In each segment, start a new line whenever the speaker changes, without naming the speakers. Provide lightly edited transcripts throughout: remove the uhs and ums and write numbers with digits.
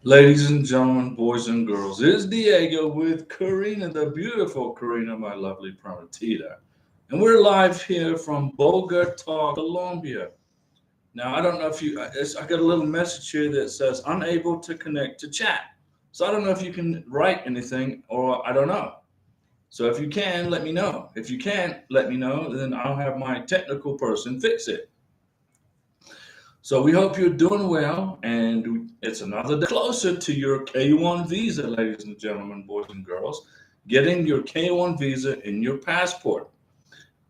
Ladies and gentlemen, boys and girls, it's Diego with Karina, the beautiful Karina, my lovely prometida. And we're live here from Bogotá, Colombia. Now, I don't know if I got a little message here that says unable to connect to chat. So I don't know if you can write anything or I don't know. So if you can, let me know. If you can't, let me know, then I'll have my technical person fix it. So we hope you're doing well, and it's another day closer to your K1 visa, ladies and gentlemen, boys and girls, getting your K1 visa in your passport.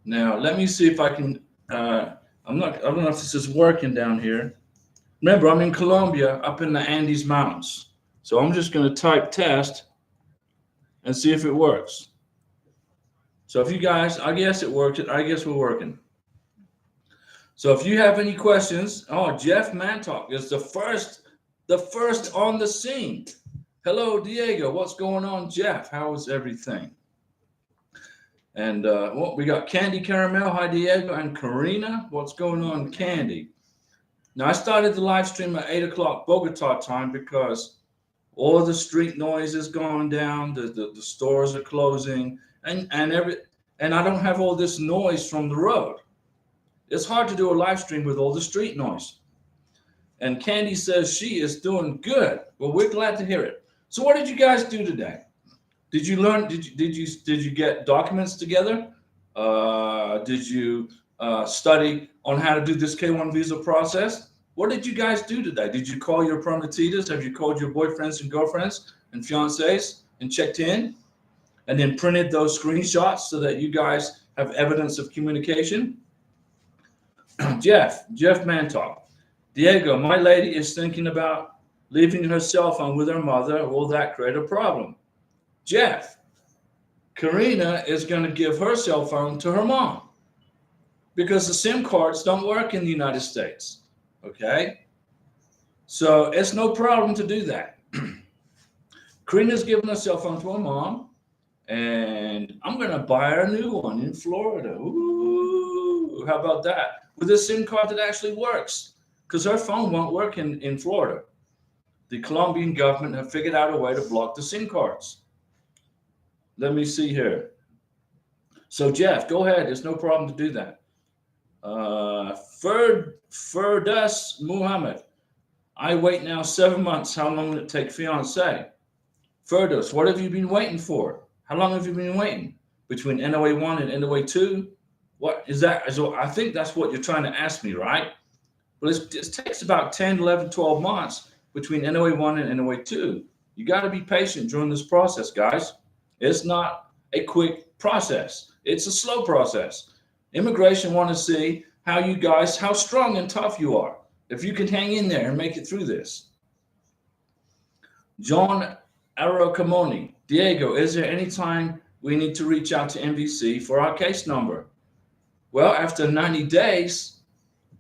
Now, let me see if I can. I don't know if this is working down here. Remember, I'm in Colombia, up in the Andes Mountains. So I'm just going to type test and see if it works. So if you guys, I guess it worked. I guess we're working. So if you have any questions, oh, Jeff Mantalk is the first on the scene. Hello, Diego. What's going on, Jeff? How is everything? And we got Candy Caramel. Hi, Diego. And Karina. What's going on, Candy? Now, I started the live stream at 8 o'clock Bogota time because all the street noise is going down, the stores are closing, and I don't have all this noise from the road. It's hard to do a live stream with all the street noise. And Candy says she is doing good. Well, we're glad to hear it. So, what did you guys do today? Did you learn? Did you get documents together? Did you study on how to do this K1 visa process? What did you guys do today? Did you call your prometidas? Have you called your boyfriends and girlfriends and fiancés and checked in, and then printed those screenshots so that you guys have evidence of communication? Jeff Mantalk. Diego, my lady is thinking about leaving her cell phone with her mother. Will that create a problem? Jeff, Karina is going to give her cell phone to her mom because the SIM cards don't work in the United States. Okay? So it's no problem to do that. Karina's giving her cell phone to her mom, and I'm going to buy her a new one in Florida. Ooh, how about that? With a SIM card that actually works because her phone won't work in Florida. The Colombian government have figured out a way to block the SIM cards. Let me see here. So, Jeff, go ahead. There's no problem to do that. Ferdas Muhammad. I wait now 7 months. How long will it take fiance? Ferdas, what have you been waiting for? How long have you been waiting? Between NOA 1 and NOA 2? What is that? So I think that's what you're trying to ask me, right? But it takes about 10, 11, 12 months between NOA 1 and NOA 2. You got to be patient during this process, guys. It's not a quick process. It's a slow process. Immigration want to see how strong and tough you are. If you can hang in there and make it through this. John Arocamoni. Diego, is there any time we need to reach out to NVC for our case number? Well, after 90 days,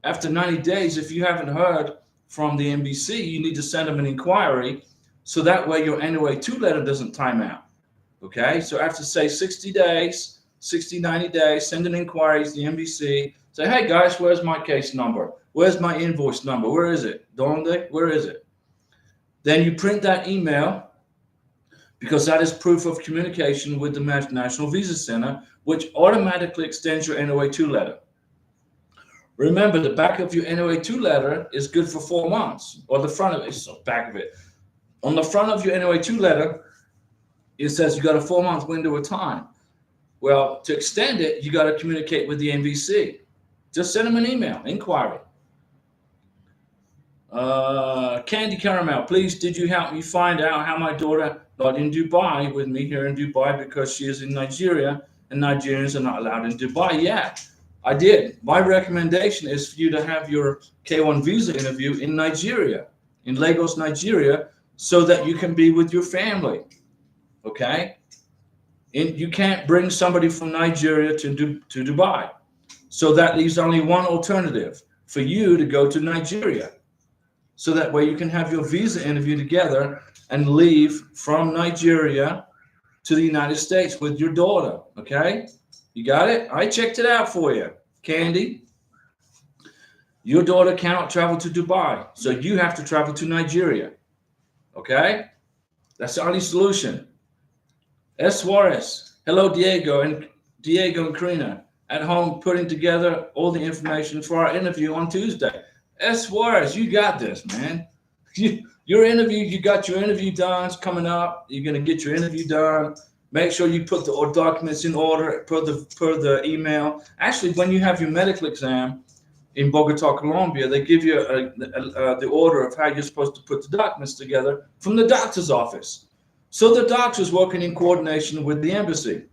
if you haven't heard from the NBC, you need to send them an inquiry so that way your NOA 2 letter doesn't time out. Okay, so after say 60 days, 60, 90 days, send an inquiry to the NBC. Say, hey guys, where's my case number? Where's my invoice number? Where is it? Donde? Where is it? Then you print that email because that is proof of communication with the National Visa Center, which automatically extends your NOA 2 letter. Remember, the back of your NOA 2 letter is good for 4 months, or the front of it, so back of it. On the front of your NOA 2 letter, it says you got a 4-month window of time. Well, to extend it, you got to communicate with the NVC. Just send them an email, inquiry. Candy Caramel, please, did you help me find out how my daughter got in Dubai with me here in Dubai because she is in Nigeria and Nigerians are not allowed in Dubai? Yeah, I did. My recommendation is for you to have your K1 visa interview in Nigeria, in Lagos, Nigeria, so that you can be with your family. Okay? You can't bring somebody from Nigeria to Dubai. So that leaves only one alternative for you to go to Nigeria. So that way you can have your visa interview together and leave from Nigeria to the United States with your daughter. Okay? You got it? I checked it out for you. Candy, your daughter cannot travel to Dubai, so you have to travel to Nigeria. Okay? That's the only solution. S. Suarez. Hello, Diego and Karina. At home putting together all the information for our interview on Tuesday. S. Suarez, you got this, man. Your interview, you got your interview done. It's coming up. You're gonna get your interview done. Make sure you put the documents in order per the email. Actually, when you have your medical exam in Bogotá, Colombia, they give you the order of how you're supposed to put the documents together from the doctor's office. So the doctor's working in coordination with the embassy.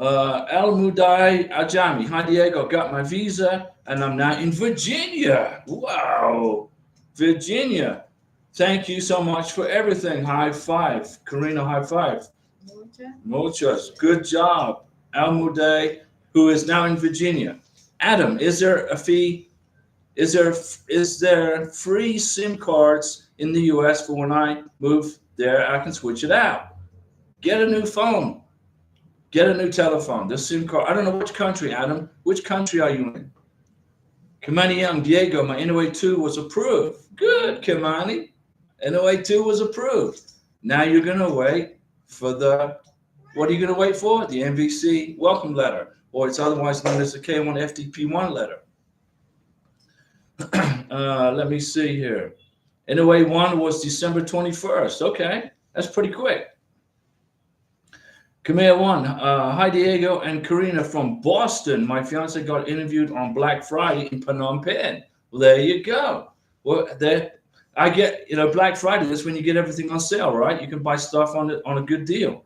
El Mudai Ajami. Hi, Diego. Got my visa and I'm now in Virginia. Wow. Virginia. Thank you so much for everything. High five. Karina, high five. Muchas. Good job. El Mudai, who is now in Virginia. Adam, is there a fee? Is there free SIM cards in the US for when I move there? I can switch it out. Get a new phone. Get a new telephone. The SIM card. I don't know which country, Adam. Which country are you in? Kimani Young, Diego, my NOA 2 was approved. Good, Kimani. NOA 2 was approved. Now you're going to wait for what are you going to wait for? The MVC welcome letter, or it's otherwise known as the K1 FTP1 letter. Let me see here. NOA 1 was December 21st. Okay, that's pretty quick. Kamea 1, hi Diego and Karina from Boston. My fiance got interviewed on Black Friday in Phnom Penh. Well, there you go. Well, I get, Black Friday, that's when you get everything on sale, right? You can buy stuff on a good deal.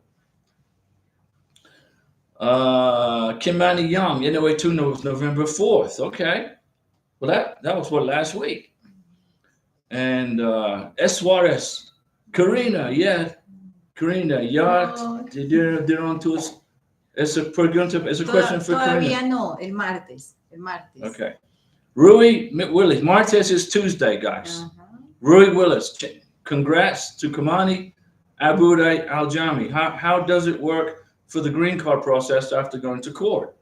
Kimani Young, NOA 2 was November 4th. Okay. Well, that was last week. And S. Suarez, Karina, yeah. Karina, they're on to us. Es a question for
Todavía
Karina.
no, el martes.
Okay. Rui Willis, Martes is Tuesday, guys. Rui Willis, congrats to Kamani Abuday Aljami. How does it work for the green card process after going to court?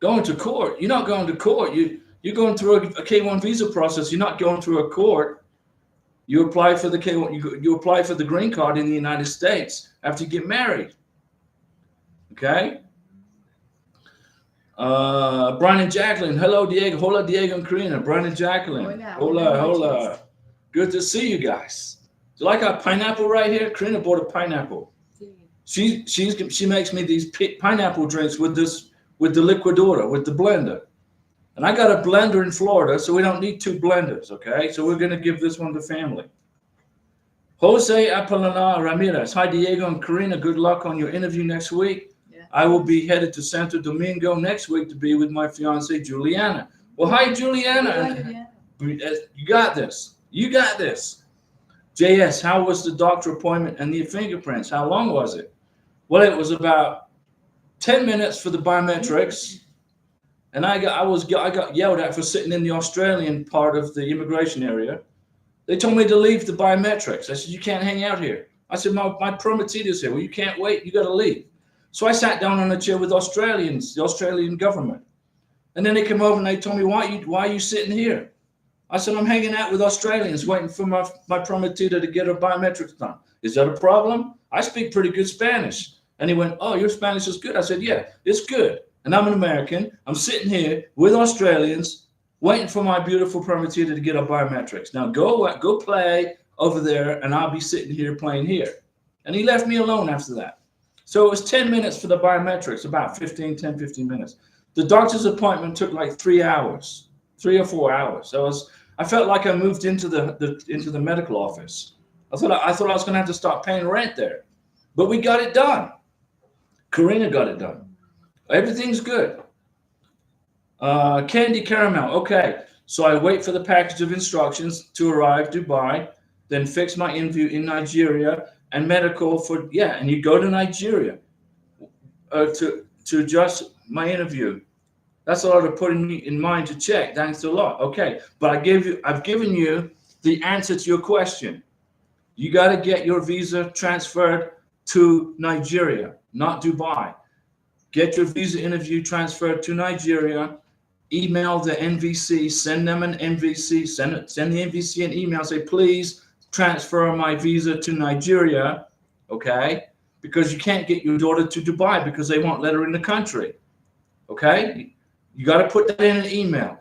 Going to court? You're not going to court. You're going through a K1 visa process. You're not going through a court. You apply for the K1. You apply for the green card in the United States after you get married. Okay. Brian and Jacqueline. Hello, Diego. Hola, Diego and Karina. Brian and Jacqueline. Hola. Good to see you guys. Do you like our pineapple right here? Karina bought a pineapple. She makes me these pineapple drinks with the liquidora, with the blender. And I got a blender in Florida, so we don't need two blenders, okay? So we're going to give this one to family. Jose Apolinar Ramirez. Hi, Diego and Karina. Good luck on your interview next week. Yeah. I will be headed to Santo Domingo next week to be with my fiancée, Juliana. Well, hi, Juliana. You got this. You got this. JS, how was the doctor appointment and the fingerprints? How long was it? Well, it was about 10 minutes for the biometrics. And I got yelled at for sitting in the Australian part of the immigration area. They told me to leave the biometrics. I said, you can't hang out here. I said, my prometita's here. Well, you can't wait. You got to leave. So I sat down on a chair with Australians, the Australian government. And then they came over and they told me, why are you sitting here? I said, I'm hanging out with Australians waiting for my prometita to get her biometrics done. Is that a problem? I speak pretty good Spanish. And he went, oh, your Spanish is good. I said, yeah, it's good. And I'm an American. I'm sitting here with Australians waiting for my beautiful prometita to get her biometrics. Now go play over there and I'll be sitting here playing here. And he left me alone after that. So it was 10 minutes for the biometrics, about 15 minutes. The doctor's appointment took like 3 hours, 3 or 4 hours. So I felt like I moved into the medical office. I thought I was going to have to start paying rent there. But we got it done. Karina got it done. Everything's good. Candy Caramel. Okay. So I wait for the package of instructions to arrive Dubai, then fix my interview in Nigeria and medical and you go to Nigeria to adjust my interview. That's a lot of putting me in mind to check. Thanks a lot. Okay. But I've given you the answer to your question. You got to get your visa transferred to Nigeria, not Dubai. Get your visa interview transferred to Nigeria. email the NVC, send them an NVC, send the NVC an email, say, please transfer my visa to Nigeria, okay? Because you can't get your daughter to Dubai because they won't let her in the country, okay? You got to put that in an email.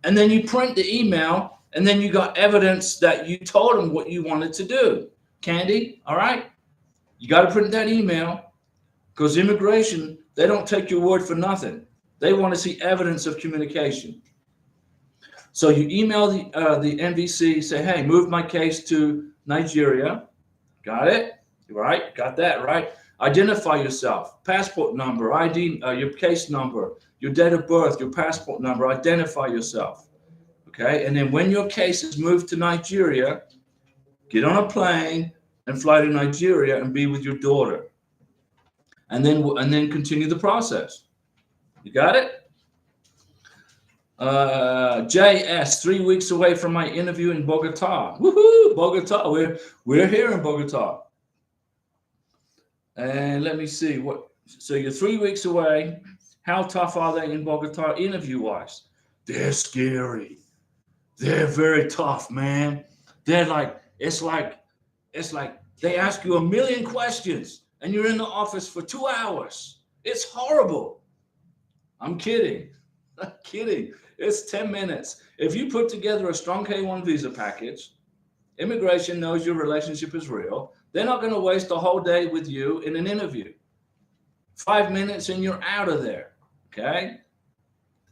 And then you print the email, and then you got evidence that you told them what you wanted to do. Candy, all right? You got to print that email because immigration, they don't take your word for nothing. They want to see evidence of communication. So you email the NVC, say, hey, move my case to Nigeria. Got it? Right? Got that, right? Identify yourself, passport number, ID, your case number, your date of birth, your passport number, identify yourself. Okay? And then when your case is moved to Nigeria, get on a plane and fly to Nigeria and be with your daughter. And then continue the process. You got it? JS, 3 weeks away from my interview in Bogotá. Woohoo, Bogotá. We're here in Bogotá. And let me see what. So you're 3 weeks away. How tough are they in Bogotá interview-wise? They're scary. They're very tough, man. They're like it's like they ask you a million questions and you're in the office for 2 hours. It's horrible. I'm kidding. I'm kidding. It's 10 minutes. If you put together a strong K1 visa package, immigration knows your relationship is real. They're not going to waste a whole day with you in an interview. 5 minutes and you're out of there, okay?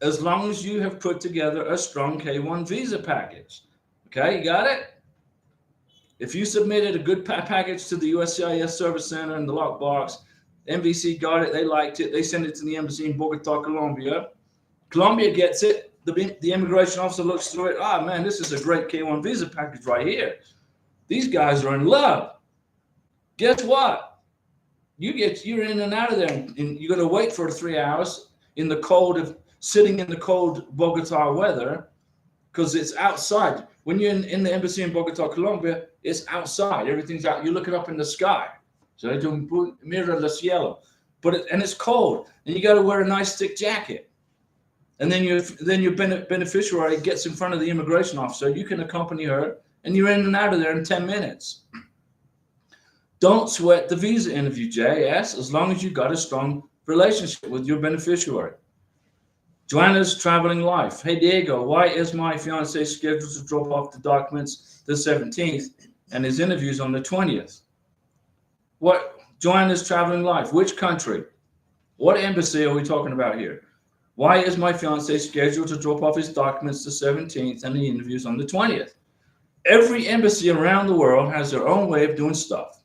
As long as you have put together a strong K1 visa package, okay? You got it? If you submitted a good package to the USCIS Service Center in the lockbox, NVC got it, they liked it, they sent it to the embassy in Bogotá, Colombia. Colombia gets it. The immigration officer looks through it. Ah, man, this is a great K1 visa package right here. These guys are in love. Guess what? You're in and out of there, and you're going to wait for 3 hours in the cold sitting in the cold Bogotá weather because it's outside. When you're in the embassy in Bogotá, Colombia, it's outside. Everything's out. You're looking up in the sky. So they do mira el cielo, and it's cold, and you got to wear a nice thick jacket. And then your beneficiary gets in front of the immigration officer. You can accompany her, and you're in and out of there in 10 minutes. Don't sweat the visa interview, JS, as long as you got a strong relationship with your beneficiary. Joanna's traveling life. Hey, Diego, why is my fiance scheduled to drop off the documents the 17th and his interview's on the 20th? What? Joanna's traveling life. Which country? What embassy are we talking about here? Why is my fiance scheduled to drop off his documents the 17th and the interview's on the 20th? Every embassy around the world has their own way of doing stuff.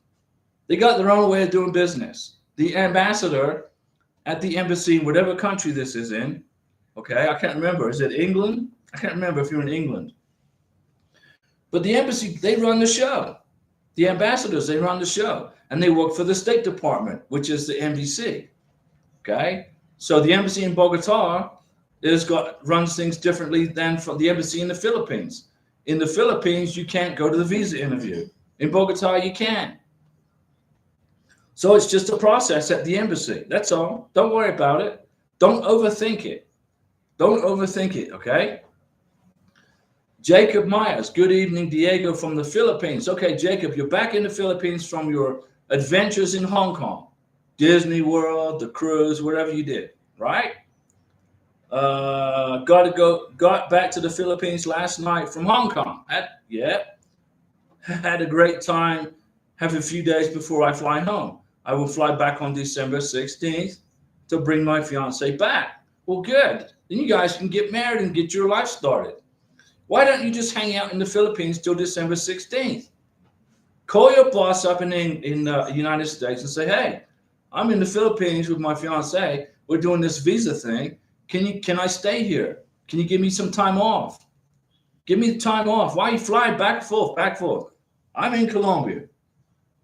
They got their own way of doing business. The ambassador at the embassy, whatever country this is in, okay, I can't remember. Is it England? I can't remember if you're in England. But the embassy, they run the show. The ambassadors, they run the show. And they work for the State Department, which is the NVC. Okay? So the embassy in Bogotá runs things differently than from the embassy in the Philippines. In the Philippines, you can't go to the visa interview. In Bogotá, you can. So it's just a process at the embassy. That's all. Don't worry about it. Don't overthink it. Don't overthink it, okay? Jacob Myers, good evening, Diego from the Philippines. Okay, Jacob, you're back in the Philippines from your adventures in Hong Kong. Disney World, the cruise, whatever you did, right? Got back to the Philippines last night from Hong Kong. Had a great time. Have a few days before I fly home. I will fly back on December 16th to bring my fiance back. Well, good. Then you guys can get married and get your life started. Why don't you just hang out in the Philippines till December 16th? Call your boss up in the United States and say, hey, I'm in the Philippines with my fiance. We're doing this visa thing. Can I stay here? Can you give me some time off? Give me time off. Why are you flying back and forth, back and forth? I'm in Colombia.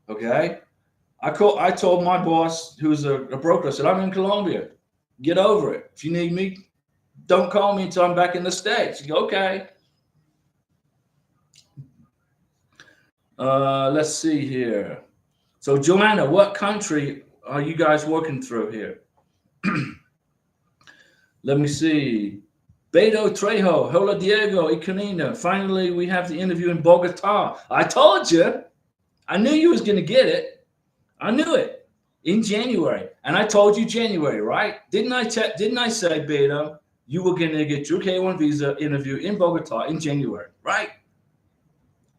Okay. I told my boss, who's a broker, I said, I'm in Colombia. Get over it. If you need me, don't call me until I'm back in the States. You go, okay. Let's see here. So, Joanna, what country are you guys working through here? Let me see. Beto Trejo, hola Diego y Karina. Finally, we have the interview in Bogotá. I told you. I knew you was going to get it. I knew it in January. And I told you January, right? Didn't I say, Beto, you were going to get your K1 visa interview in Bogotá in January, right?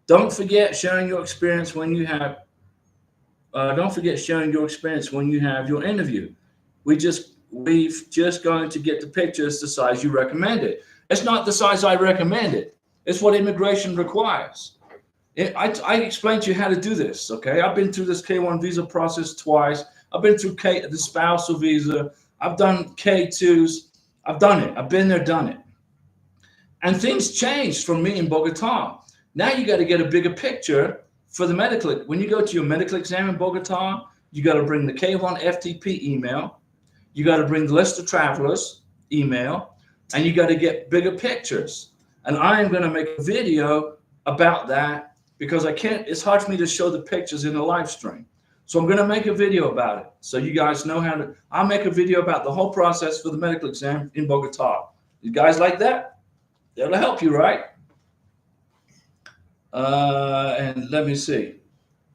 Don't forget sharing your experience when you have don't forget sharing your experience when you have your interview. We've just going to get the pictures the size you recommended. It's not the size I recommended. It's what immigration requires. I explained to you how to do this, okay? I've been through this K1 visa process twice. I've been through the spousal visa. I've done K2s. I've done it. I've been there, done it. And things changed for me in Bogotá. Now you got to get a bigger picture for the medical. When you go to your medical exam in Bogotá, you got to bring the K1 FTP email. You got to bring the list of travelers email, and you got to get bigger pictures. And I am going to make a video about that because I can't, it's hard for me to show the pictures in a live stream. So I'm going to make a video about it. So you guys know how to, I'll make a video about the whole process for the medical exam in Bogotá. You guys like that? That'll help you, right? And let me see.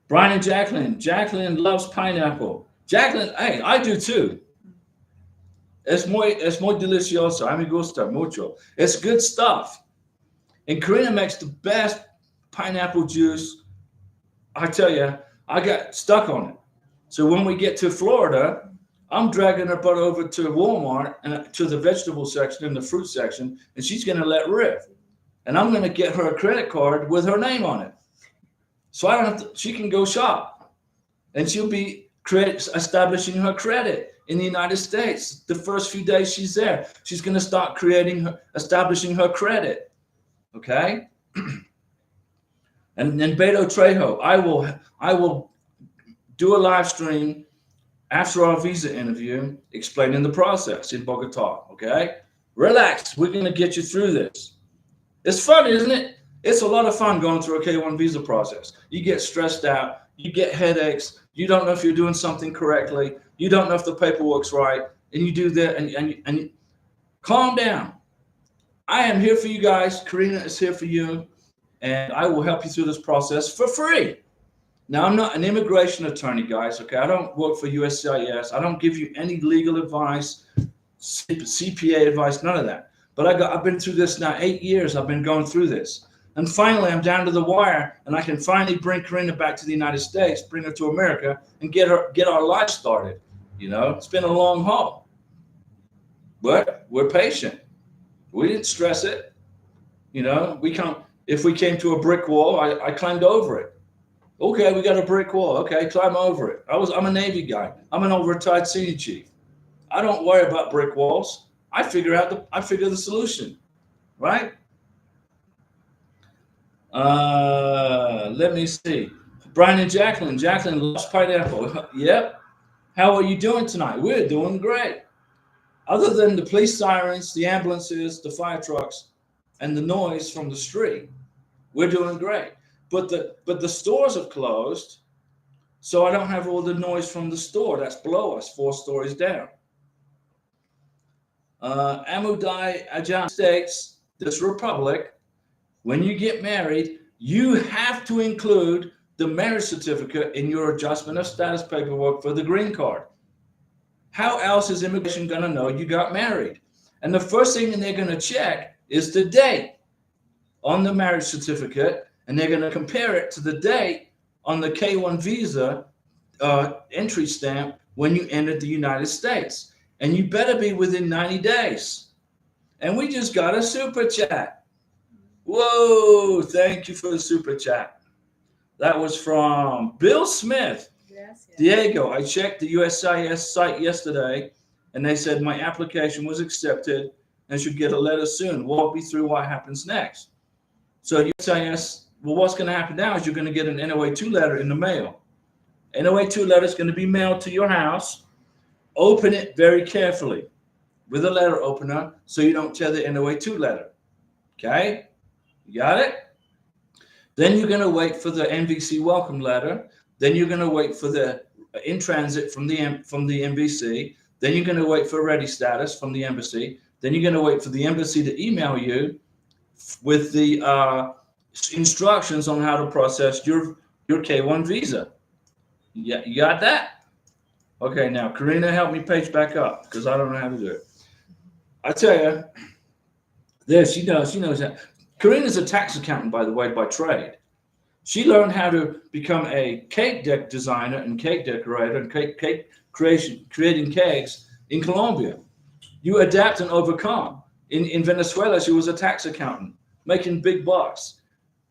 Brian and Jacqueline. Jacqueline loves pineapple. Jacqueline, hey, I do too. Es muy delicioso. A mí gusta mucho. It's good stuff. And Karina makes the best pineapple juice. I tell you, I got stuck on it. So when we get to Florida, I'm dragging her butt over to Walmart and to the vegetable section and the fruit section, and she's going to let rip. And I'm going to get her a credit card with her name on it. So I don't have to, she can go shop. And she'll be establishing her credit in the United States. The first few days she's there, she's going to start establishing her credit. Okay? And then Beto Trejo, I will do a live stream after our visa interview explaining the process in Bogotá. Okay? Relax. We're going to get you through this. It's fun, isn't it? It's a lot of fun going through a K1 visa process. You get stressed out. You get headaches. You don't know if you're doing something correctly. You don't know if the paperwork's right. And you do that and calm down. I am here for you guys. Karina is here for you. And I will help you through this process for free. Now, I'm not an immigration attorney, guys. Okay, I don't work for USCIS. I don't give you any legal advice, CPA advice, none of that. But I've been through this now 8 years. I've been going through this. And finally, I'm down to the wire, and I can finally bring Karina back to the United States, bring her to America, and get our life started. You know, it's been a long haul. But we're patient. We didn't stress it. You know, if we came to a brick wall, I climbed over it. Okay, we got a brick wall. Okay, climb over it. I'm a Navy guy. I'm an old-retired senior chief. I don't worry about brick walls. I figure the solution, right? Let me see. Brian and Jacqueline. Jacqueline loves pineapple. Yep. How are you doing tonight? We're doing great. Other than the police sirens, the ambulances, the fire trucks, and the noise from the street, we're doing great. But the stores have closed, so I don't have all the noise from the store that's below us, 4 stories down. Amudai Ajahn states, this republic, when you get married, you have to include the marriage certificate in your adjustment of status paperwork for the green card. How else is immigration going to know you got married? And the first thing they're going to check is the date on the marriage certificate, and they're going to compare it to the date on the K1 visa entry stamp when you entered the United States. And you better be within 90 days. And we just got a super chat. Whoa, thank you for the super chat. That was from Bill Smith. Yes. Diego, I checked the USCIS site yesterday, and they said my application was accepted and should get a letter soon. Walk me through what happens next. So USCIS, well, what's going to happen now is you're going to get an NOA-2 letter in the mail. NOA-2 letter is going to be mailed to your house. Open it very carefully with a letter opener so you don't tear the NOA-2 letter. Okay? You got it? Then you're going to wait for the NVC welcome letter. Then you're going to wait for the in transit from the NVC. Then you're going to wait for ready status from the embassy. Then you're going to wait for the embassy to email you with the instructions on how to process your K1 visa. Yeah, you got that? Okay, now Karina, help me page back up because I don't know how to do it. I tell you, she knows that. Karina's a tax accountant, by the way, by trade. She learned how to become a cake designer and cake decorator and cake creating cakes in Colombia. You adapt and overcome. In Venezuela, she was a tax accountant making big bucks.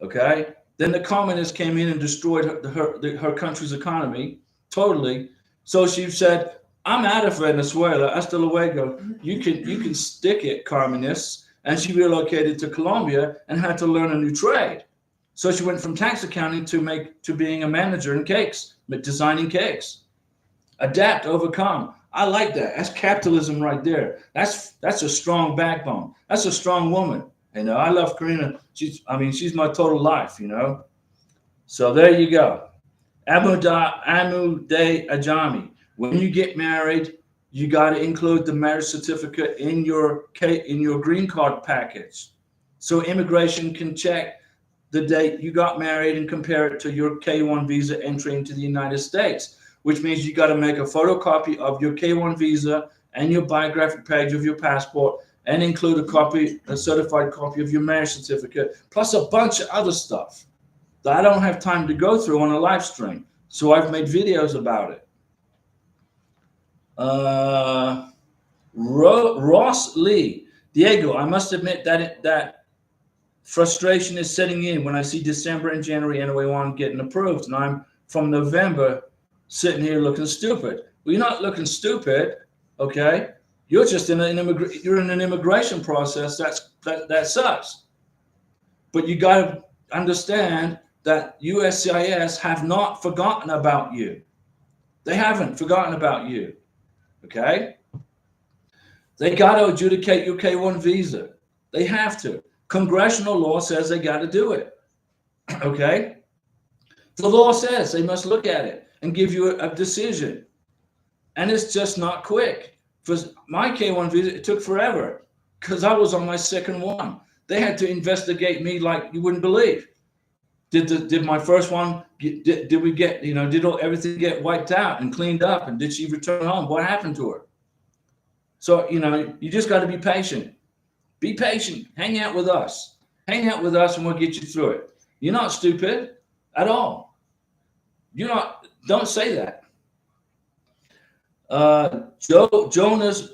Okay, then the communists came in and destroyed her country's economy totally. So she said, "I'm out of Venezuela. Hasta luego. You can stick it, communists." And she relocated to Colombia and had to learn a new trade. So she went from tax accounting to being a manager in cakes, designing cakes. Adapt, overcome. I like that. That's capitalism right there. That's a strong backbone. That's a strong woman. You know, I love Karina. She's my total life, you know. So there you go. Amu De Ajami. When you get married, you got to include the marriage certificate in your green card package. So immigration can check the date you got married and compare it to your K1 visa entry into the United States, which means you got to make a photocopy of your K1 visa and your biographic page of your passport and include a certified copy of your marriage certificate, plus a bunch of other stuff that I don't have time to go through on a live stream. So I've made videos about it. Ross Lee, Diego, I must admit that frustration is setting in when I see December and January NOA1 getting approved, and I'm from November sitting here looking stupid. Well, you're not looking stupid, okay? You're just in an immigration process that sucks. But you got to understand that USCIS have not forgotten about you. They haven't forgotten about you, okay? They got to adjudicate your K1 visa. They have to. Congressional law says they got to do it, okay? The law says they must look at it and give you a decision. And it's just not quick. For my K1 visa, it took forever because I was on my second one. They had to investigate me like you wouldn't believe. Did my first one, did we get, did everything get wiped out and cleaned up? And did she return home? What happened to her? So, you just got to be patient. Be patient. Hang out with us. Hang out with us and we'll get you through it. You're not stupid at all. Don't say that. Jonas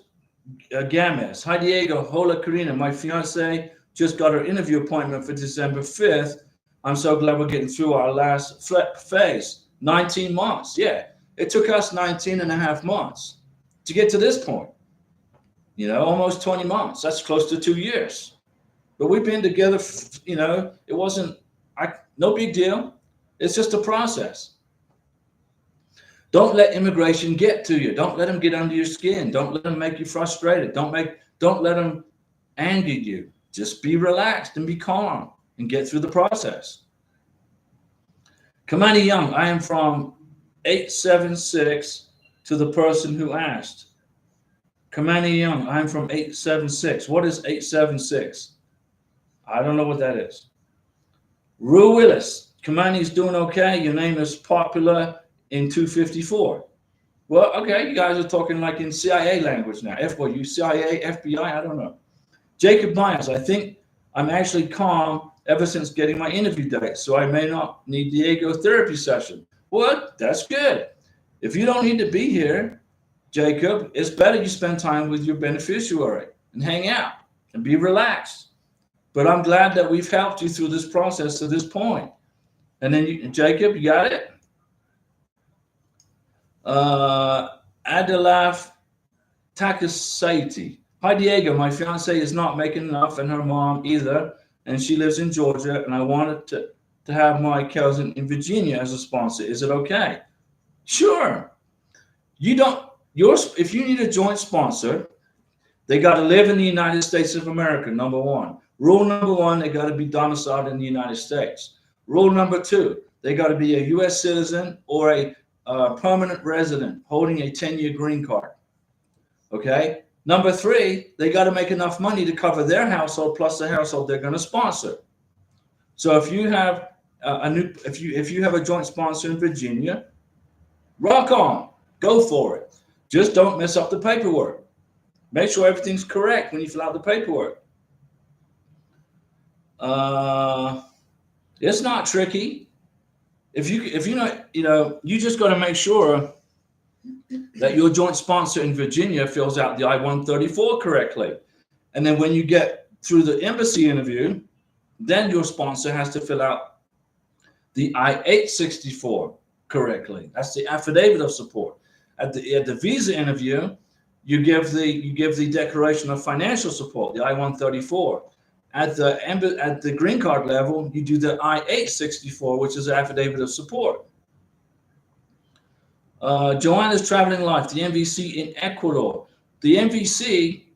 Gamez. Hi, Diego. Hola, Karina. My fiance just got her interview appointment for December 5th. I'm so glad we're getting through our last phase. 19 months. Yeah. It took us 19 and a half months to get to this point. Almost 20 months. That's close to 2 years. But we've been together, it wasn't, no big deal. It's just a process. Don't let immigration get to you. Don't let them get under your skin. Don't let them make you frustrated. Don't let them anger you. Just be relaxed and be calm and get through the process. Kamani Young, I am from 876 to the person who asked. Kamani Young, I'm from 876. What is 876? I don't know what that is. Rue Willis, Kamani's doing okay. Your name is popular in 254. Well, okay, you guys are talking like in CIA language now. You CIA, FBI, I don't know. Jacob Myers, I think I'm actually calm ever since getting my interview date, so I may not need Diego therapy session. Well, that's good. If you don't need to be here, Jacob, it's better you spend time with your beneficiary and hang out and be relaxed. But I'm glad that we've helped you through this process to this point. And then Jacob, you got it? Adilaf Takasaiti. Hi, Diego. My fiance is not making enough and her mom either. And she lives in Georgia. And I wanted to have my cousin in Virginia as a sponsor. Is it okay? Sure. If you need a joint sponsor, they got to live in the United States of America, number one. Rule number one, they got to be domiciled in the United States. Rule number two, they got to be a U.S. citizen or a permanent resident holding a 10-year green card. Okay? Number three, they got to make enough money to cover their household plus the household they're going to sponsor. So if you have if you have a joint sponsor in Virginia, rock on, go for it. Just don't mess up the paperwork. Make sure everything's correct when you fill out the paperwork. It's not tricky. If you know, you just got to make sure that your joint sponsor in Virginia fills out the I-134 correctly. And then when you get through the embassy interview, then your sponsor has to fill out the I-864 correctly. That's the affidavit of support. At the visa interview, you give the declaration of financial support, the I-134. At the green card level, you do the I-864, which is the affidavit of support. Joanna's Traveling Life, the MVC in Ecuador. The MVC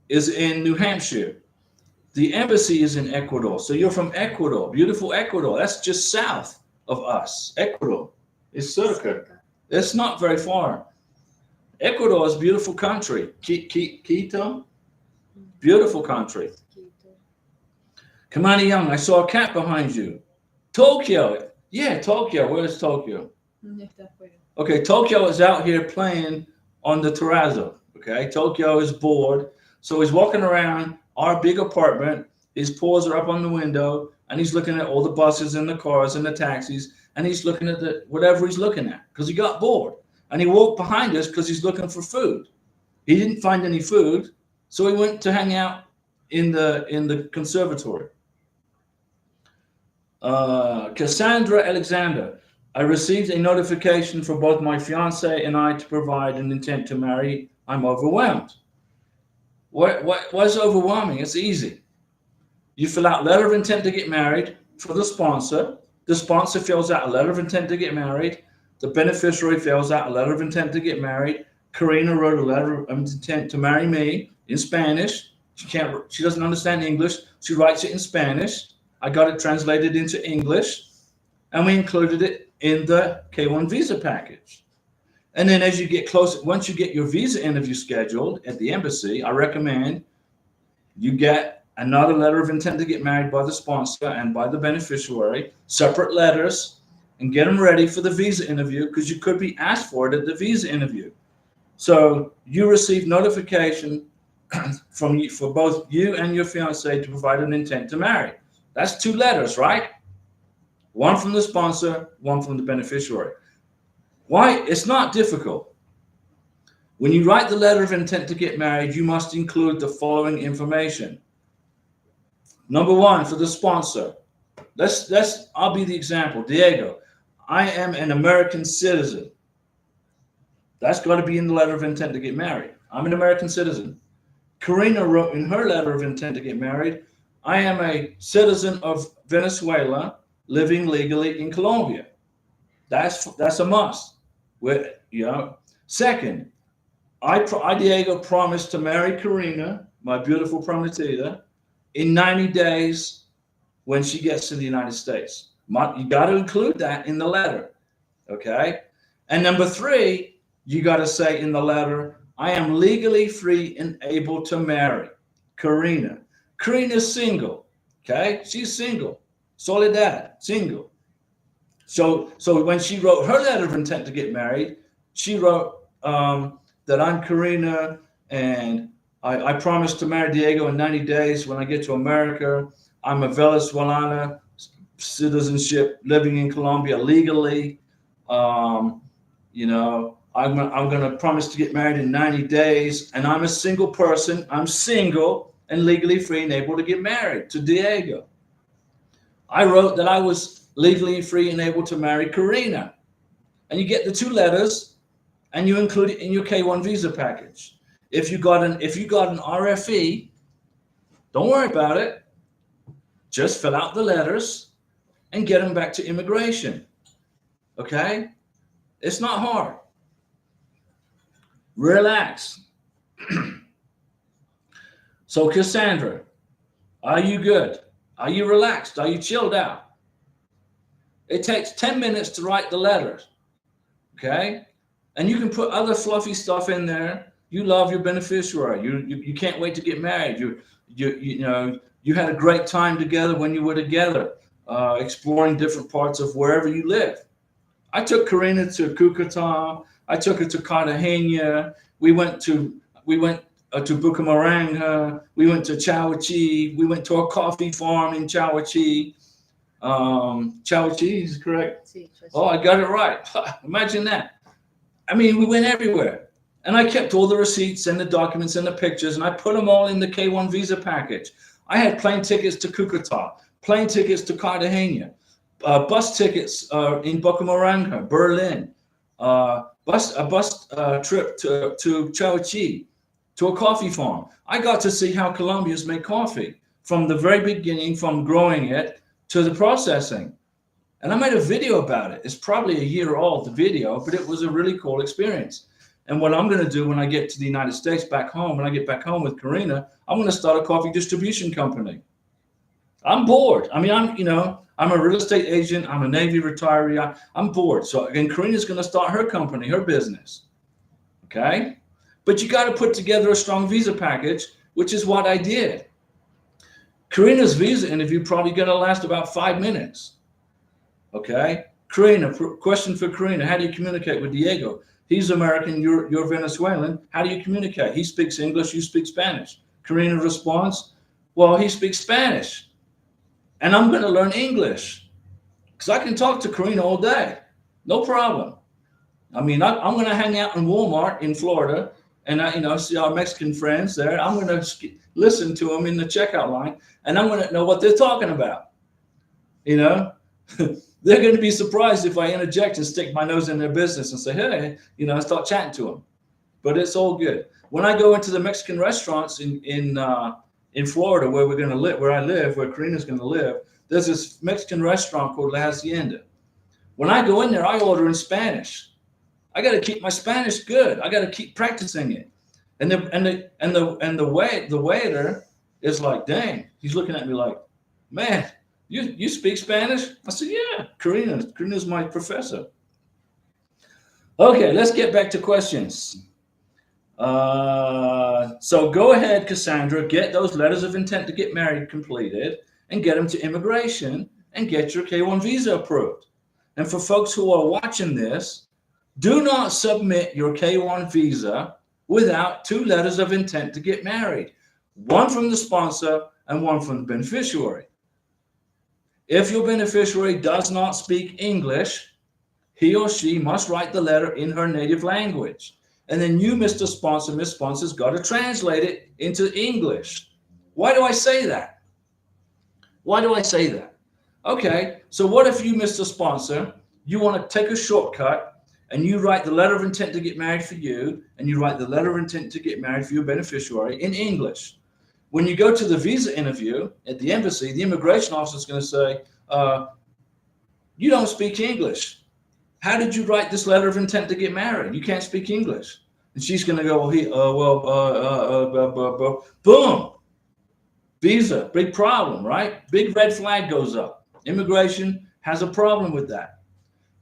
is in New Hampshire. The embassy is in Ecuador. So you're from Ecuador, beautiful Ecuador. That's just south of us. Ecuador is cerca. It's not very far. Ecuador is a beautiful country. Quito, beautiful country. Kamani Young, I saw a cat behind you. Tokyo. Yeah, Tokyo. Where's Tokyo? Okay, Tokyo is out here playing on the terrazzo. Okay, Tokyo is bored. So he's walking around our big apartment. His paws are up on the window, and he's looking at all the buses and the cars and the taxis, and he's looking at whatever he's looking at because he got bored. And he walked behind us because he's looking for food. He didn't find any food, so he went to hang out in the conservatory. Cassandra Alexander, I received a notification for both my fiance and I to provide an intent to marry. I'm overwhelmed. What's overwhelming? It's easy. You fill out letter of intent to get married for the sponsor. The sponsor fills out a letter of intent to get married. The beneficiary fills out a letter of intent to get married. Karina wrote a letter of intent to marry me in Spanish. She doesn't understand English. She writes it in Spanish. I got it translated into English, and we included it in the K1 visa package. And then as you get closer, once you get your visa interview scheduled at the embassy, I recommend you get another letter of intent to get married by the sponsor and by the beneficiary, separate letters, and get them ready for the visa interview because you could be asked for it at the visa interview. So you receive notification for both you and your fiance to provide an intent to marry. That's 2 letters, right? One from the sponsor, one from the beneficiary. Why? It's not difficult. When you write the letter of intent to get married, you must include the following information. Number 1, for the sponsor. I'll be the example. Diego, I am an American citizen. That's got to be in the letter of intent to get married. I'm an American citizen. Karina wrote in her letter of intent to get married, I am a citizen of Venezuela living legally in Colombia. That's a must. Second, I Diego promised to marry Karina, my beautiful prometida, in 90 days when she gets to the United States. You got to include that in the letter, okay? And number 3, you got to say in the letter, I am legally free and able to marry Karina. Karina's single, okay? She's single. Soledad, single. So when she wrote her letter of intent to get married, she wrote that I'm Karina and I promised to marry Diego in 90 days when I get to America. I'm a Venezuelana citizenship living in Colombia legally. I'm going to promise to get married in 90 days. And I'm a single person. I'm single and legally free and able to get married to Diego. I wrote that I was legally free and able to marry Karina. And you get the 2 letters and you include it in your K1 visa package. If you got an RFE, don't worry about it. Just fill out the letters and get them back to immigration. Okay? It's not hard. Relax. So Cassandra, are you good? Are you relaxed? Are you chilled out? It takes 10 minutes to write the letters. Okay? And you can put other fluffy stuff in there You love your beneficiary. You can't wait to get married. You had a great time together when you were together, exploring different parts of wherever you live. I took Karina to Cucuta. I took her to Cartagena. We went to Bucaramanga. We went to Chawachi. We went to a coffee farm in Chawachi. Chawachi is correct. Oh, I got it right. Imagine that. I mean, we went everywhere. And I kept all the receipts and the documents and the pictures, and I put them all in the K1 visa package. I had plane tickets to Cucuta, plane tickets to Cartagena, bus tickets in Bucaramanga, Berlin, a bus trip to Chaochi, to a coffee farm. I got to see how Colombians make coffee from the very beginning, from growing it to the processing. And I made a video about it. It's probably a year old, the video, but it was a really cool experience. And what I'm going to do when I get to the United States back home, when I get back home with Karina, I'm going to start a coffee distribution company. I'm bored. I mean, I'm a real estate agent. I'm a Navy retiree. I'm bored. So again, Karina's going to start her company, her business. Okay. But you got to put together a strong visa package, which is what I did. Karina's visa interview probably going to last about 5 minutes. Okay. Karina, question for Karina. How do you communicate with Diego? He's American, you're Venezuelan. How do you communicate? He speaks English, you speak Spanish. Karina responds, well, he speaks Spanish. And I'm going to learn English because I can talk to Karina all day. No problem. I mean, I'm going to hang out in Walmart in Florida and see our Mexican friends there. I'm going to listen to them in the checkout line, and I'm going to know what they're talking about. They're going to be surprised if I interject and stick my nose in their business and say, hey, start chatting to them. But it's all good. When I go into the Mexican restaurants in Florida, where we're going to live, where I live, where Karina's going to live, there's this Mexican restaurant called La Hacienda. When I go in there, I order in Spanish. I got to keep my Spanish good. I got to keep practicing it. And the waiter is like, dang, he's looking at me like, man, you speak Spanish? I said, yeah, Karina's my professor. Okay, let's get back to questions. So go ahead, Cassandra, get those letters of intent to get married completed and get them to immigration and get your K1 visa approved. And for folks who are watching this, do not submit your K1 visa without 2 letters of intent to get married, one from the sponsor and one from the beneficiary. If your beneficiary does not speak English, he or she must write the letter in her native language. And then you, Mr. Sponsor, Miss Sponsor's got to translate it into English. Why do I say that? Why do I say that? Okay, so what if you, Mr. Sponsor, you want to take a shortcut and you write the letter of intent to get married for you, and you write the letter of intent to get married for your beneficiary in English. When you go to the visa interview at the embassy, the immigration officer is going to say, you don't speak English. How did you write this letter of intent to get married? You can't speak English. And she's going to go, boom. Visa, big problem, right? Big red flag goes up. Immigration has a problem with that.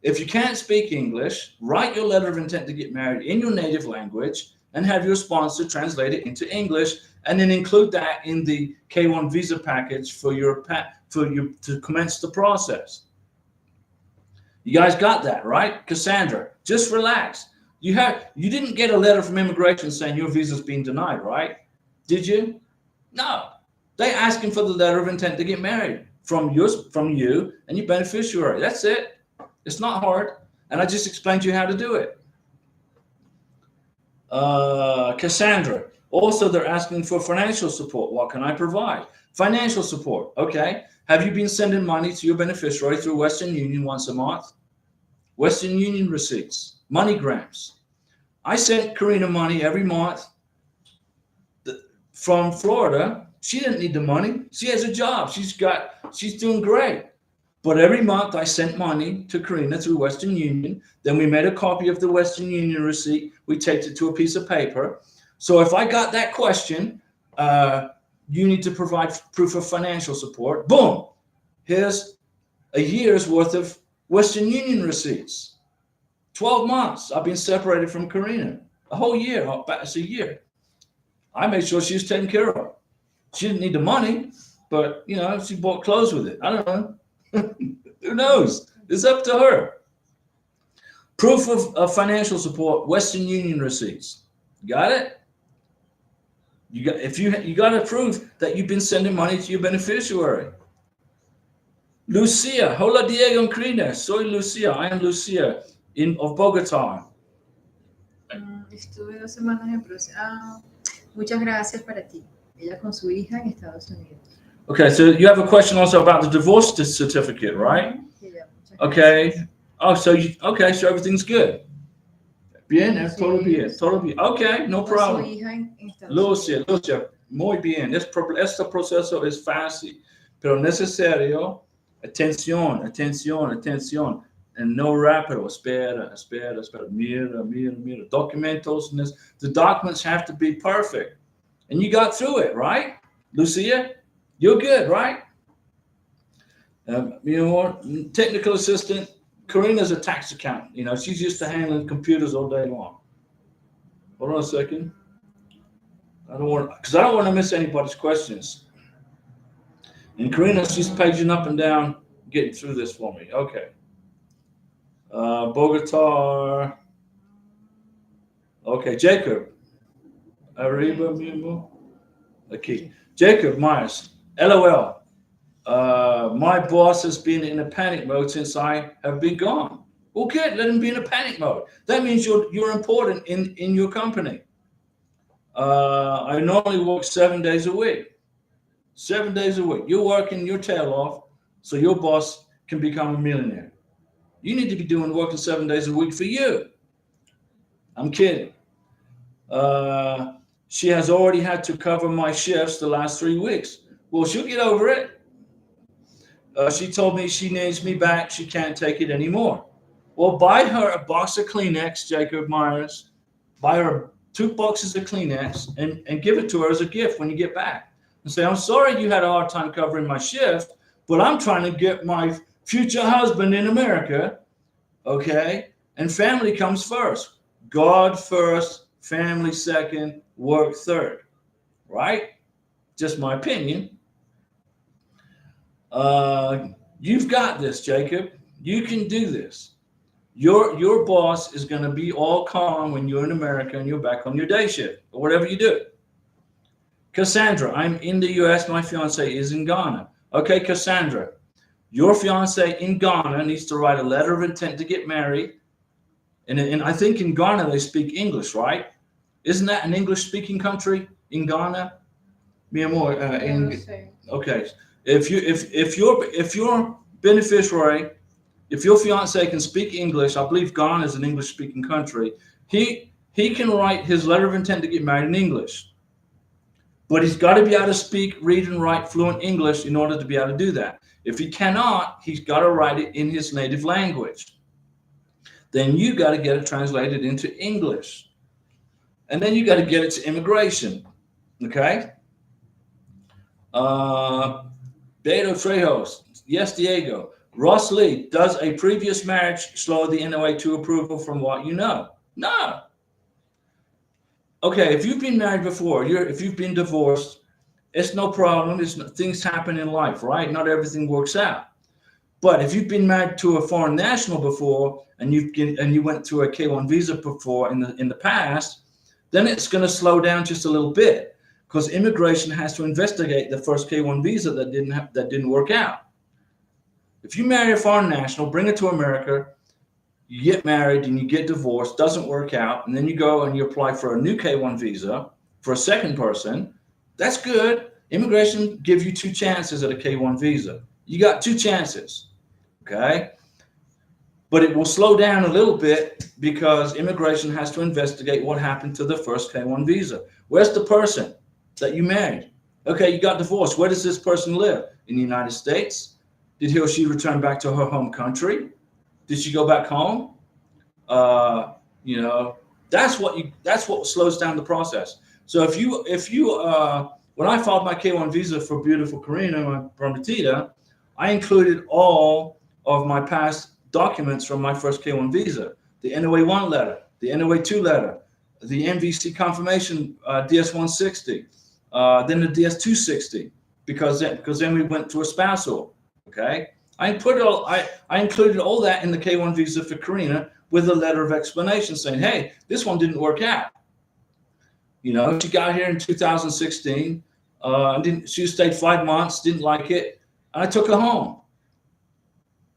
If you can't speak English, write your letter of intent to get married in your native language and have your sponsor translate it into English, and then include that in the K1 visa package for you to commence the process. You guys got that, right? Cassandra, just relax. You didn't get a letter from immigration saying your visa's been denied, right? Did you? No. They asking for the letter of intent to get married from you and your beneficiary. That's it. It's not hard. And I just explained to you how to do it. Cassandra, also they're asking for financial support. What can I provide? Financial support. Okay. Have you been sending money to your beneficiary through Western Union once a month? Western Union receipts, MoneyGrams. I sent Karina money every month from Florida. She didn't need the money. She has a job. She's doing great. But every month I sent money to Karina through Western Union. Then we made a copy of the Western Union receipt. We taped it to a piece of paper. So if I got that question, you need to provide proof of financial support. Boom. Here's a year's worth of Western Union receipts. 12 months I've been separated from Karina. A whole year, it's a year. I made sure she was taken care of. She didn't need the money, but you know, she bought clothes with it. I don't know. Who knows? It's up to her. Proof of financial support, Western Union receipts. Got it? You got to prove that you've been sending money to your beneficiary. Lucia, hola Diego and Karina. Soy Lucia. I am Lucia of Bogotá.
Estuve 2 semanas en proceso. Muchas gracias para ti. Ella con su hija en Estados Unidos.
Okay, so you have a question also about the divorce certificate, right? Okay. Oh, so so everything's good. Bien, todo bien, todo bien. Okay, no problem. Lucia, muy bien. Este proceso es fácil, pero necesario. Atención. And no rápido. Espera. Mira. Documentos. The documents have to be perfect. And you got through it, right? Lucia, you're good, right? You know what? Technical assistant. Karina's a tax accountant. You know, she's used to handling computers all day long. Hold on a second. I don't want to miss anybody's questions. And Karina, she's paging up and down, getting through this for me. Okay. Bogotá. Okay, Jacob. Arriba mismo. Okay. Jacob Myers. LOL. My boss has been in a panic mode since I have been gone. Well, good. Let him be in a panic mode. That means you're important in your company. I normally work 7 days a week. 7 days a week. You're working your tail off so your boss can become a millionaire. You need to be working 7 days a week for you. I'm kidding. She has already had to cover my shifts the last 3 weeks. Well, she'll get over it. She told me she needs me back. She can't take it anymore. Well, buy her a box of Kleenex, Jacob Myers. Buy her 2 boxes of Kleenex and give it to her as a gift when you get back. And say, I'm sorry you had a hard time covering my shift, but I'm trying to get my future husband in America, okay? And family comes first. God first, family second, work third, right? Just my opinion. You've got this, Jacob. You can do this. Your boss is going to be all calm when you're in America and you're back on your day shift or whatever you do. Cassandra, I'm in the U.S. My fiance is in Ghana. Okay, Cassandra, your fiance in Ghana needs to write a letter of intent to get married. And I think in Ghana they speak English, right? Isn't that an English-speaking country in Ghana? Mi amor, okay. If your beneficiary, if your fiance can speak English, I believe Ghana is an English-speaking country. He can write his letter of intent to get married in English, but he's got to be able to speak, read, and write fluent English in order to be able to do that. If he cannot, he's got to write it in his native language. Then you got to get it translated into English, and then you got to get it to immigration. Okay. Beto Trejos, yes, Diego. Ross Lee, does a previous marriage slow the NOA to approval from what you know? No. Okay, if you've been married before, if you've been divorced, it's no problem. Things happen in life, right? Not everything works out. But if you've been married to a foreign national before and you went through a K-1 visa before in the past, then it's going to slow down just a little bit because immigration has to investigate the first K-1 visa that didn't work out. If you marry a foreign national, bring it to America, you get married and you get divorced, doesn't work out, and then you go and you apply for a new K-1 visa for a second person, that's good. Immigration gives you 2 chances at a K-1 visa. You got 2 chances, okay? But it will slow down a little bit because immigration has to investigate what happened to the first K-1 visa. Where's the person that you married? Okay, you got divorced. Where does this person live? In the United States? Did he or she return back to her home country? Did she go back home? That's what slows down the process. So if you when I filed my K-1 visa for beautiful Karina, my prometida, I included all of my past documents from my first K-1 visa, the NOA 1 letter, the NOA 2 letter, the MVC confirmation DS-160, then the DS-260, because then we went to a spousal. Okay, I included all that in the K1 visa for Karina with a letter of explanation saying, hey, this one didn't work out. You know, she got here in 2016. She stayed 5 months, didn't like it. I took her home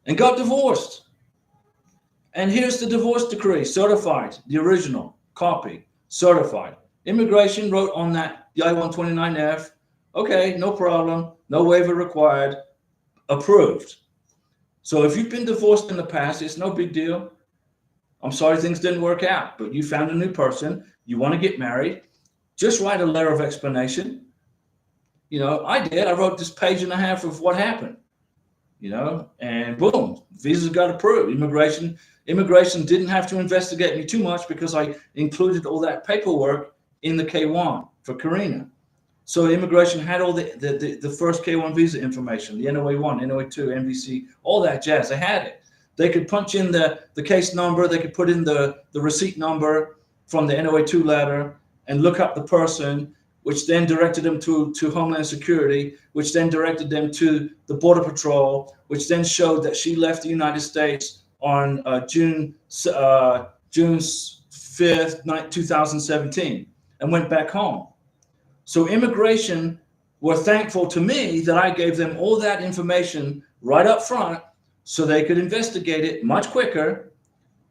and got divorced. And here's the divorce decree, certified, the original copy, certified. Immigration wrote on that, the I-129F, okay, no problem, no waiver required, approved. So if you've been divorced in the past, it's no big deal. I'm sorry things didn't work out, but you found a new person, you want to get married, just write a letter of explanation. You know, I did. I wrote this 1.5 pages of what happened, you know, and boom, visas got approved. Immigration didn't have to investigate me too much because I included all that paperwork in the K1 for Karina. So immigration had all the first K1 visa information, the NOA1, NOA2, MVC, all that jazz. They had it. They could punch in the case number. They could put in the receipt number from the NOA2 letter and look up the person, which then directed them to Homeland Security, which then directed them to the Border Patrol, which then showed that she left the United States on June 5th, 2017, and went back home. So immigration were thankful to me that I gave them all that information right up front so they could investigate it much quicker,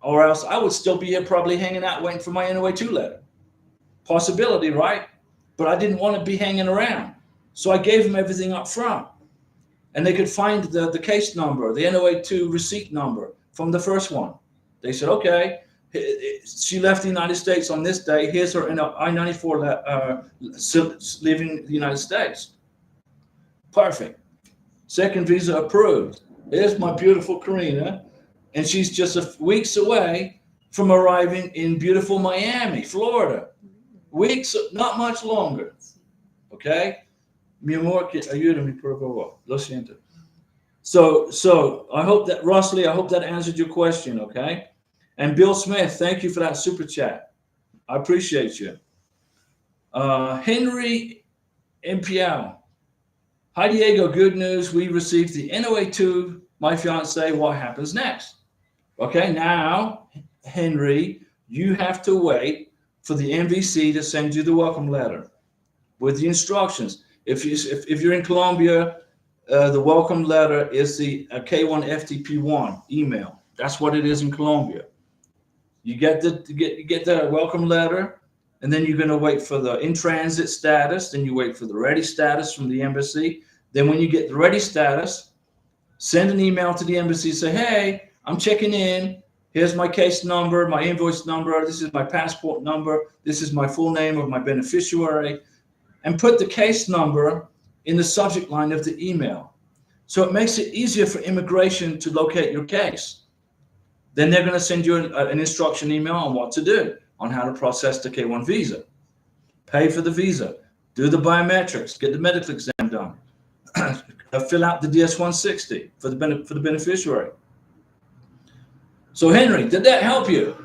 or else I would still be here probably hanging out waiting for my NOA2 letter. Possibility, right? But I didn't want to be hanging around. So I gave them everything up front. And they could find the case number, the NOA2 receipt number from the first one. They said, okay, she left the United States on this day. Here's her I-94 leaving the United States. Perfect. Second visa approved. There's my beautiful Karina. And she's just weeks away from arriving in beautiful Miami, Florida. Weeks, not much longer. Okay? Mi amor, ayúdame, por favor. Lo siento. So I hope that, Rossley, I hope that answered your question, okay? And Bill Smith, thank you for that super chat. I appreciate you. Henry Impial. Hi, Diego, good news. We received the NOA2, my fiance, what happens next? Okay, now, Henry, you have to wait for the MVC to send you the welcome letter with the instructions. If you're in Colombia, the welcome letter is the K1 FTP1 email. That's what it is in Colombia. You get the welcome letter, and then you're going to wait for the in-transit status. Then you wait for the ready status from the embassy. Then when you get the ready status, send an email to the embassy. Say, hey, I'm checking in. Here's my case number, my invoice number. This is my passport number. This is my full name of my beneficiary. And put the case number in the subject line of the email. So it makes it easier for immigration to locate your case. Then they're going to send you an instruction email on what to do, on how to process the K1 visa. Pay for the visa. Do the biometrics. Get the medical exam done. Fill out the DS-160 for the beneficiary. So Henry, did that help you?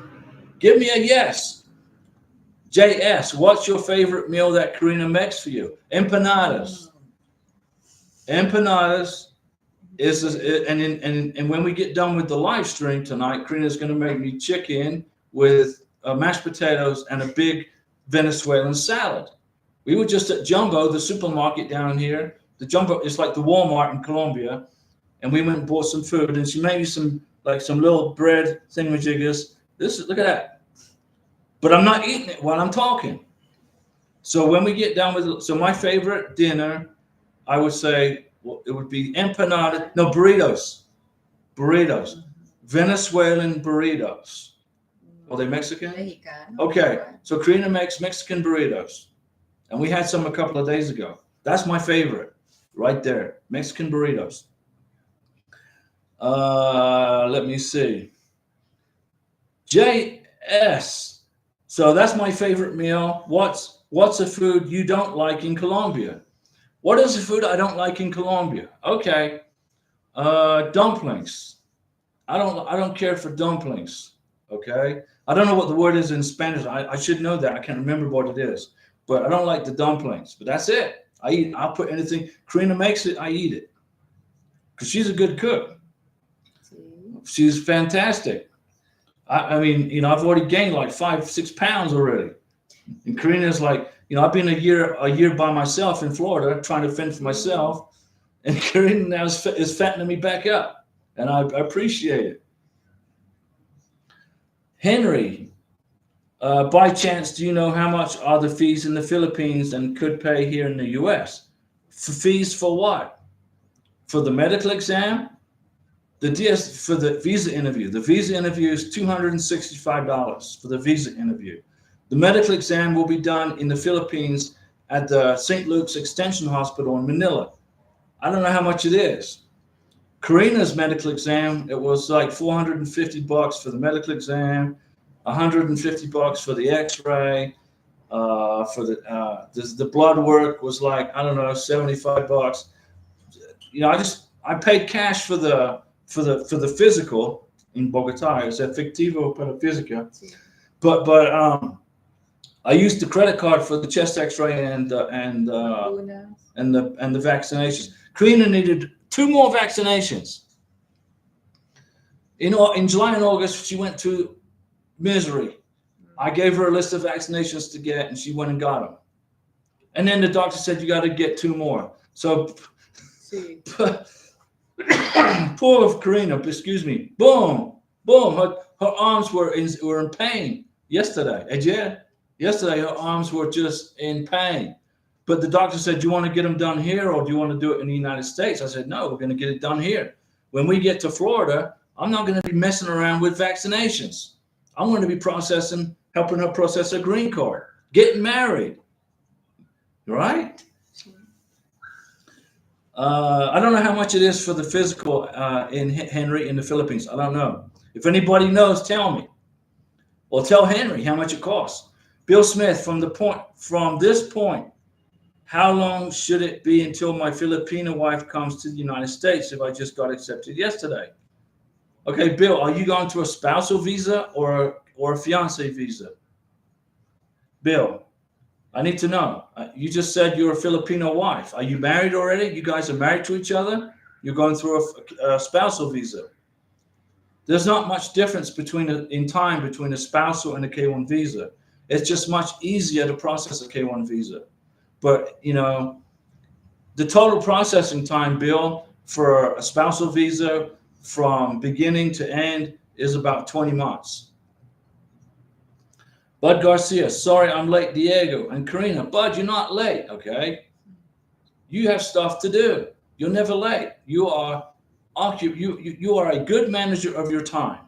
Give me a yes. JS, what's your favorite meal that Karina makes for you? Empanadas. Empanadas is, and when we get done with the live stream tonight, Karina's going to make me chicken with mashed potatoes and a big Venezuelan salad. We were just at Jumbo, the supermarket down here. The Jumbo is like the Walmart in Colombia, and we went and bought some food, and she made me some little bread thingamajiggers. Look at that. But I'm not eating it while I'm talking. So when we get done with, so my favorite dinner, I would say, well, it would be burritos. Venezuelan burritos. Are they Mexican?
Mexicano.
Okay, so Karina makes Mexican burritos. And we had some a couple of days ago. That's my favorite, right there. Mexican burritos. Let me see. JS. So that's my favorite meal. What's a food you don't like in Colombia? What is a food I don't like in Colombia? Okay. Dumplings. I don't care for dumplings. Okay, I don't know what the word is in Spanish. I should know that. I can't remember what it is. But I don't like the dumplings. But that's it. I'll put anything. Karina makes it. I eat it because she's a good cook.
Sí.
She's fantastic. I mean, I've already gained like 5, 6 pounds already. And Karina's like, I've been a year by myself in Florida trying to fend for myself, and Karina now is fattening me back up, and I appreciate it. Henry, by chance, do you know how much are the fees in the Philippines and could pay here in the U.S.? Fees for what? For the medical exam? For the visa interview. The visa interview is $265 for the visa interview. The medical exam will be done in the Philippines at the St. Luke's Extension Hospital in Manila. I don't know how much it is. Karina's medical exam, it was like $450 for the medical exam, $150 for the X-ray. For the blood work was like, I don't know, $75. I paid cash for the physical in Bogotá. It's efectivo para física.
Sí.
But I used the credit card for the chest X-ray and the vaccinations. Karina needed 2 more vaccinations. In July and August, she went through misery. I gave her a list of vaccinations to get, and she went and got them. And then the doctor said, you got to get 2 more. So,
Sí.
poor Karina, excuse me, boom, her arms were in pain yesterday. Yesterday her arms were just in pain. But the doctor said, do you want to get them done here or do you want to do it in the United States? I said, no, we're going to get it done here. When we get to Florida, I'm not going to be messing around with vaccinations. I'm going to be helping her process her green card, getting married, right? I don't know how much it is for the physical in Henry in the Philippines. I don't know. If anybody knows, tell me. Or tell Henry how much it costs. Bill Smith, from this point, how long should it be until my Filipino wife comes to the United States if I just got accepted yesterday? Okay, Bill, are you going to a spousal visa or a fiance visa? Bill, I need to know. You just said you're a Filipino wife. Are you married already? You guys are married to each other? You're going through a spousal visa. There's not much difference in time between a spousal and a K-1 visa. It's just much easier to process a K-1 visa. But, the total processing time, Bill, for a spousal visa from beginning to end is about 20 months. Bud Garcia, sorry I'm late, Diego. And Karina, Bud, you're not late, okay? You have stuff to do. You're never late. You are a good manager of your time.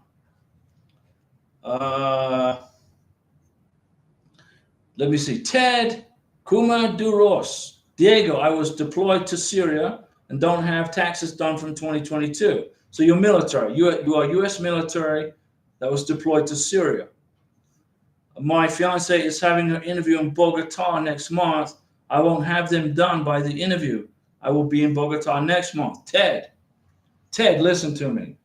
Let me see. Ted Kuma Duros. Diego, I was deployed to Syria and don't have taxes done from 2022. So you're military. You are U.S. military that was deployed to Syria. My fiance is having an interview in Bogotá next month. I won't have them done by the interview. I will be in Bogotá next month. Ted, listen to me.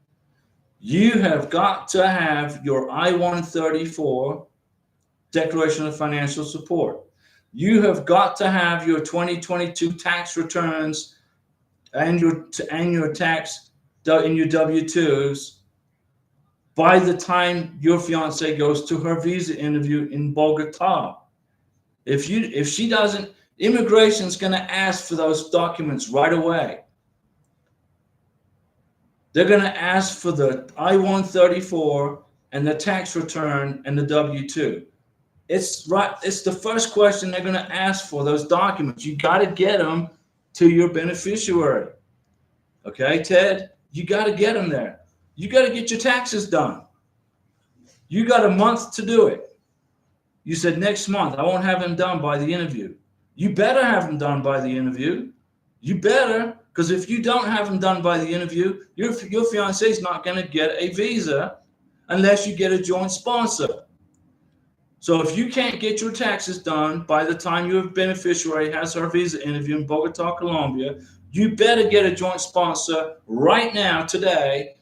You have got to have your I-134 Declaration of Financial Support. You have got to have your 2022 tax returns and your tax in your W-2s by the time your fiance goes to her visa interview in Bogotá. If she doesn't, immigration's going to ask for those documents right away. They're going to ask for the I-134 and the tax return and the W-2. It's the first question they're going to ask for, those documents. You got to get them to your beneficiary. Okay, Ted? You got to get them there. You got to get your taxes done. You got a month to do it. You said next month. I won't have them done by the interview. You better have them done by the interview. You better, because if you don't have them done by the interview, your fiancé is not going to get a visa unless you get a joint sponsor. So if you can't get your taxes done by the time your beneficiary has her visa interview in Bogotá, Colombia, you better get a joint sponsor right now, today,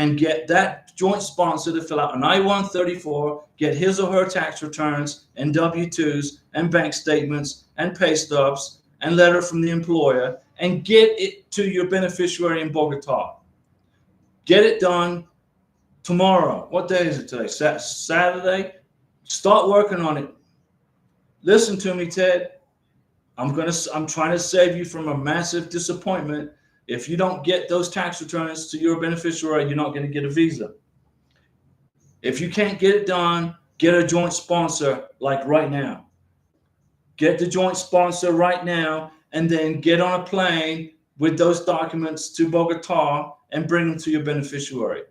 and get that joint sponsor to fill out an I-134, get his or her tax returns and W-2s and bank statements and pay stubs and letter from the employer, and get it to your beneficiary in Bogotá. Get it done tomorrow. What day is it today? Saturday? Start working on it. Listen to me, Ted. I'm trying to save you from a massive disappointment. If you don't get those tax returns to your beneficiary, you're not going to get a visa. If you can't get it done, get a joint sponsor like right now. Get the joint sponsor right now, and then get on a plane with those documents to Bogotá and bring them to your beneficiary,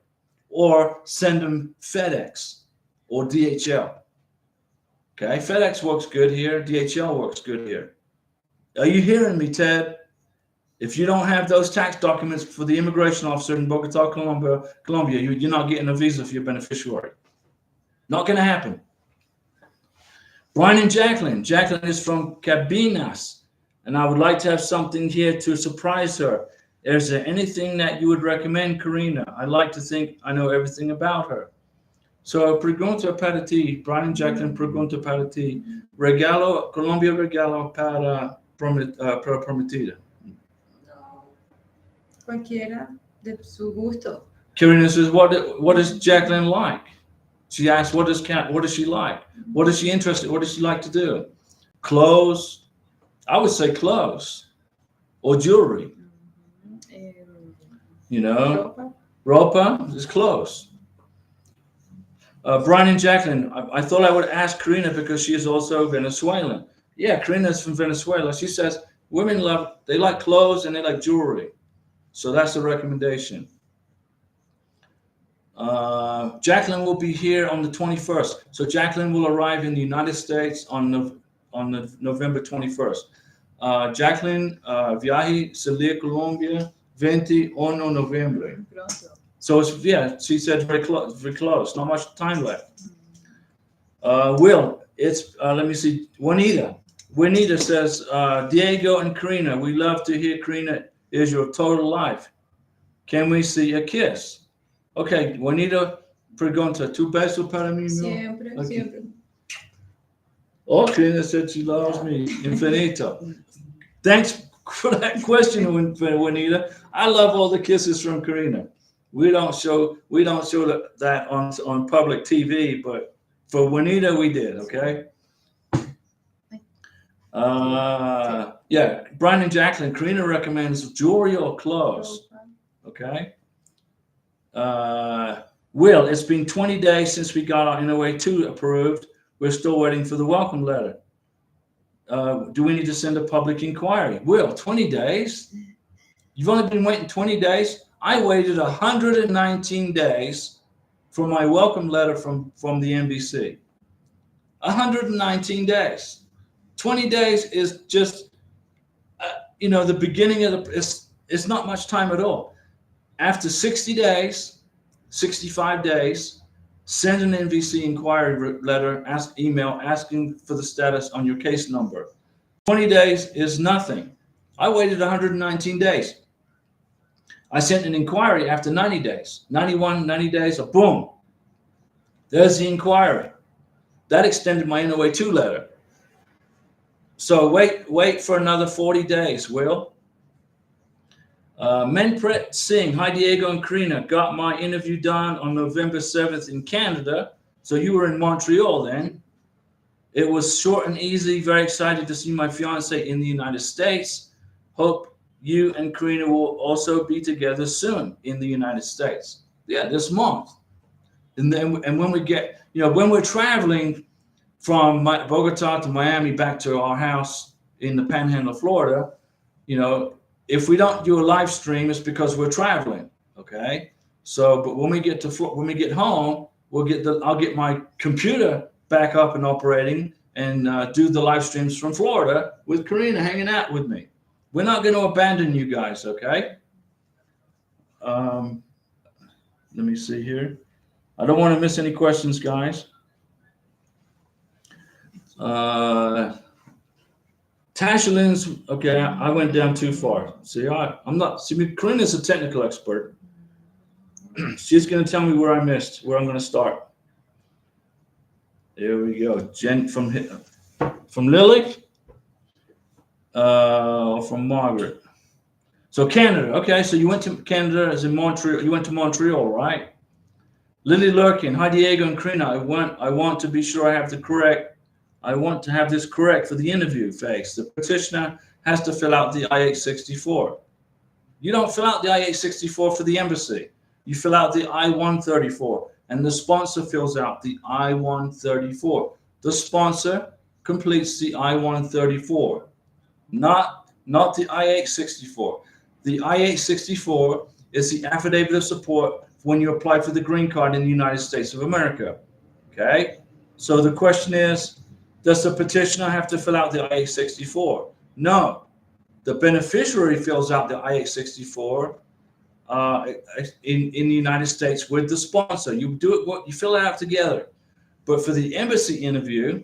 or send them FedEx or DHL. Okay, FedEx works good here. DHL works good here. Are you hearing me, Ted? If you don't have those tax documents for the immigration officer in Bogotá, Colombia, you're not getting a visa for your beneficiary. Not going to happen. Brian and Jacqueline. Jacqueline is from Cabinas, and I would like to have something here to surprise her. Is there anything that you would recommend, Karina? I like to think I know everything about her. So, pergunta para ti, Brian and Jacqueline, pergunta para ti. Regalo, Colombia regalo para prometida.
Cualquiera de su gusto.
Karina says, what does Jacqueline like? She asks, what does she like? What is she interested? What does she like to do? Clothes. I would say clothes or jewelry. You know, ropa is clothes. Brian and Jacqueline, I thought I would ask Karina because she is also Venezuelan. Yeah, Karina is from Venezuela. She says women they like clothes and they like jewelry. So that's the recommendation. Jacqueline will be here on the 21st. So Jacqueline will arrive in the United States on the November 21st. Jacqueline, viaje salir Colombia 21 November. So she said very close. Not much time left. Will, it's let me see. Juanita says, Diego and Karina, we love to hear Karina is your total life. Can we see a kiss? Okay, Juanita pregunta, ¿tu beso para mí? No?
Siempre,
Okay.
siempre.
Oh, Karina said she loves me. Infinito. Thanks for that question, Juanita. I love all the kisses from Karina. We don't show that on public TV, but for Juanita we did. Okay. Yeah, Brian and Jacqueline. Karina recommends jewelry or clothes. Okay. Will, it's been 20 days since we got our NOA 2 approved. We're still waiting for the welcome letter. Do we need to send a public inquiry? Will, 20 days? You've only been waiting 20 days? I waited 119 days for my welcome letter from the NBC. 119 days. 20 days is just, the beginning of it's not much time at all. After 60 days, 65 days, send an NVC inquiry letter, email asking for the status on your case number. 20 days is nothing. I waited 119 days. I sent an inquiry after 90 days. 90 days, boom. There's the inquiry. That extended my NOA 2 letter. So wait for another 40 days, Will. Menpret Singh, hi Diego and Karina, got my interview done on November 7th in Canada. So you were in Montreal then. It was short and easy, very excited to see my fiance in the United States. Hope you and Karina will also be together soon in the United States. Yeah, this month. And when we get, when we're traveling from Bogotá to Miami back to our house in the Panhandle, Florida, if we don't do a live stream, it's because we're traveling. Okay. So, but when we get home, I'll get my computer back up and operating and do the live streams from Florida with Karina hanging out with me. We're not going to abandon you guys. Okay. Let me see here. I don't want to miss any questions, guys. Tashalin's, okay, I went down too far. See, I'm not, Karina's a technical expert. She's going to tell me where I missed, where I'm going to start. There we go. Jen from Lily, from Margaret. So Canada. Okay, so you went to Canada as in Montreal. You went to Montreal, right? Lily Lurkin. Hi Diego and Karina. I want to be sure I want to have this correct for the interview phase. The petitioner has to fill out the I-864. You don't fill out the I-864 for the embassy. You fill out the I-134, and the sponsor fills out the I-134. The sponsor completes the I-134, not the I-864. The I-864 is the affidavit of support when you apply for the green card in the United States of America. Okay? So the question is, does the petitioner have to fill out the I-864? No. The beneficiary fills out the I-864 in the United States with the sponsor. You fill it out together. But for the embassy interview,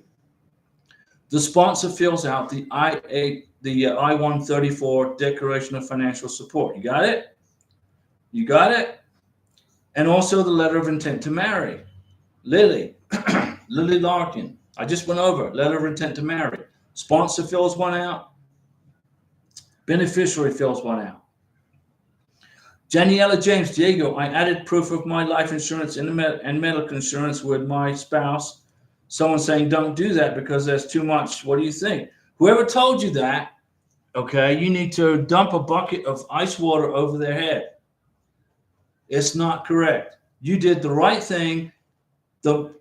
the sponsor fills out the I-134 Declaration of Financial Support. You got it? You got it? And also the letter of intent to marry. Lily Larkin. I just went over letter of intent to marry. Sponsor fills one out. Beneficiary fills one out. Janiela James, Diego, I added proof of my life insurance and medical insurance with my spouse. Someone saying don't do that because there's too much. What do you think? Whoever told you that, okay, you need to dump a bucket of ice water over their head. It's not correct. You did the right thing.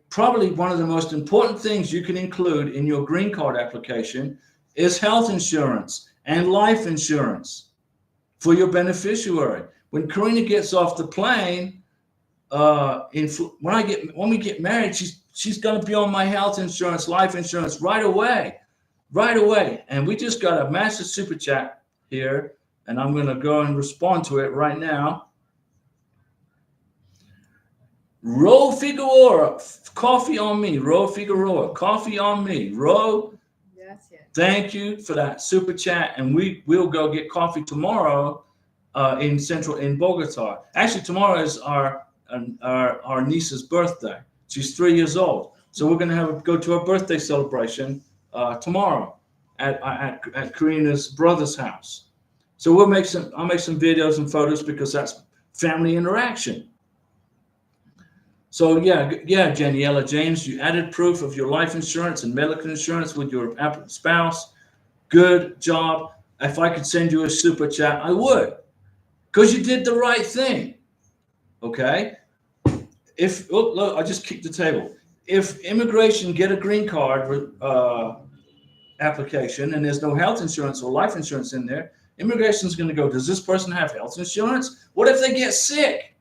Probably one of the most important things you can include in your green card application is health insurance and life insurance for your beneficiary. When Karina gets off the plane, when we get married, she's going to be on my health insurance, life insurance right away. And we just got a massive super chat here, and I'm going to go and respond to it right now. Ro Figueroa, coffee on me. Ro Figueroa, coffee on me. Ro, thank you for that super chat, and we'll go get coffee tomorrow in Bogotá. Actually, tomorrow is our niece's birthday. She's 3 years old, so we're gonna go to her birthday celebration tomorrow at Karina's brother's house. So I'll make some videos and photos because that's family interaction. So yeah, Janiela James, you added proof of your life insurance and medical insurance with your spouse. Good job. If I could send you a super chat, I would, because you did the right thing. Okay. Look, I just kicked the table. If immigration get a green card application and there's no health insurance or life insurance in there, immigration is going to go, does this person have health insurance? What if they get sick?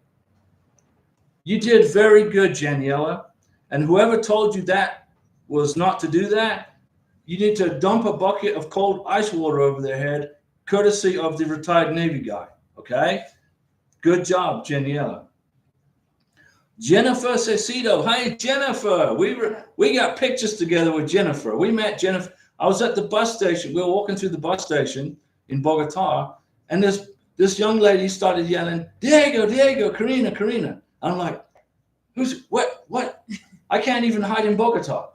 You did very good, Janiela. And whoever told you that was not to do that, you need to dump a bucket of cold ice water over their head, courtesy of the retired Navy guy. Okay? Good job, Janiela. Jennifer Cecido. Hi, Jennifer. We got pictures together with Jennifer. We met Jennifer. I was at the bus station. We were walking through the bus station in Bogotá, and this young lady started yelling, Diego, Karina. I'm like, what? I can't even hide in Bogotá.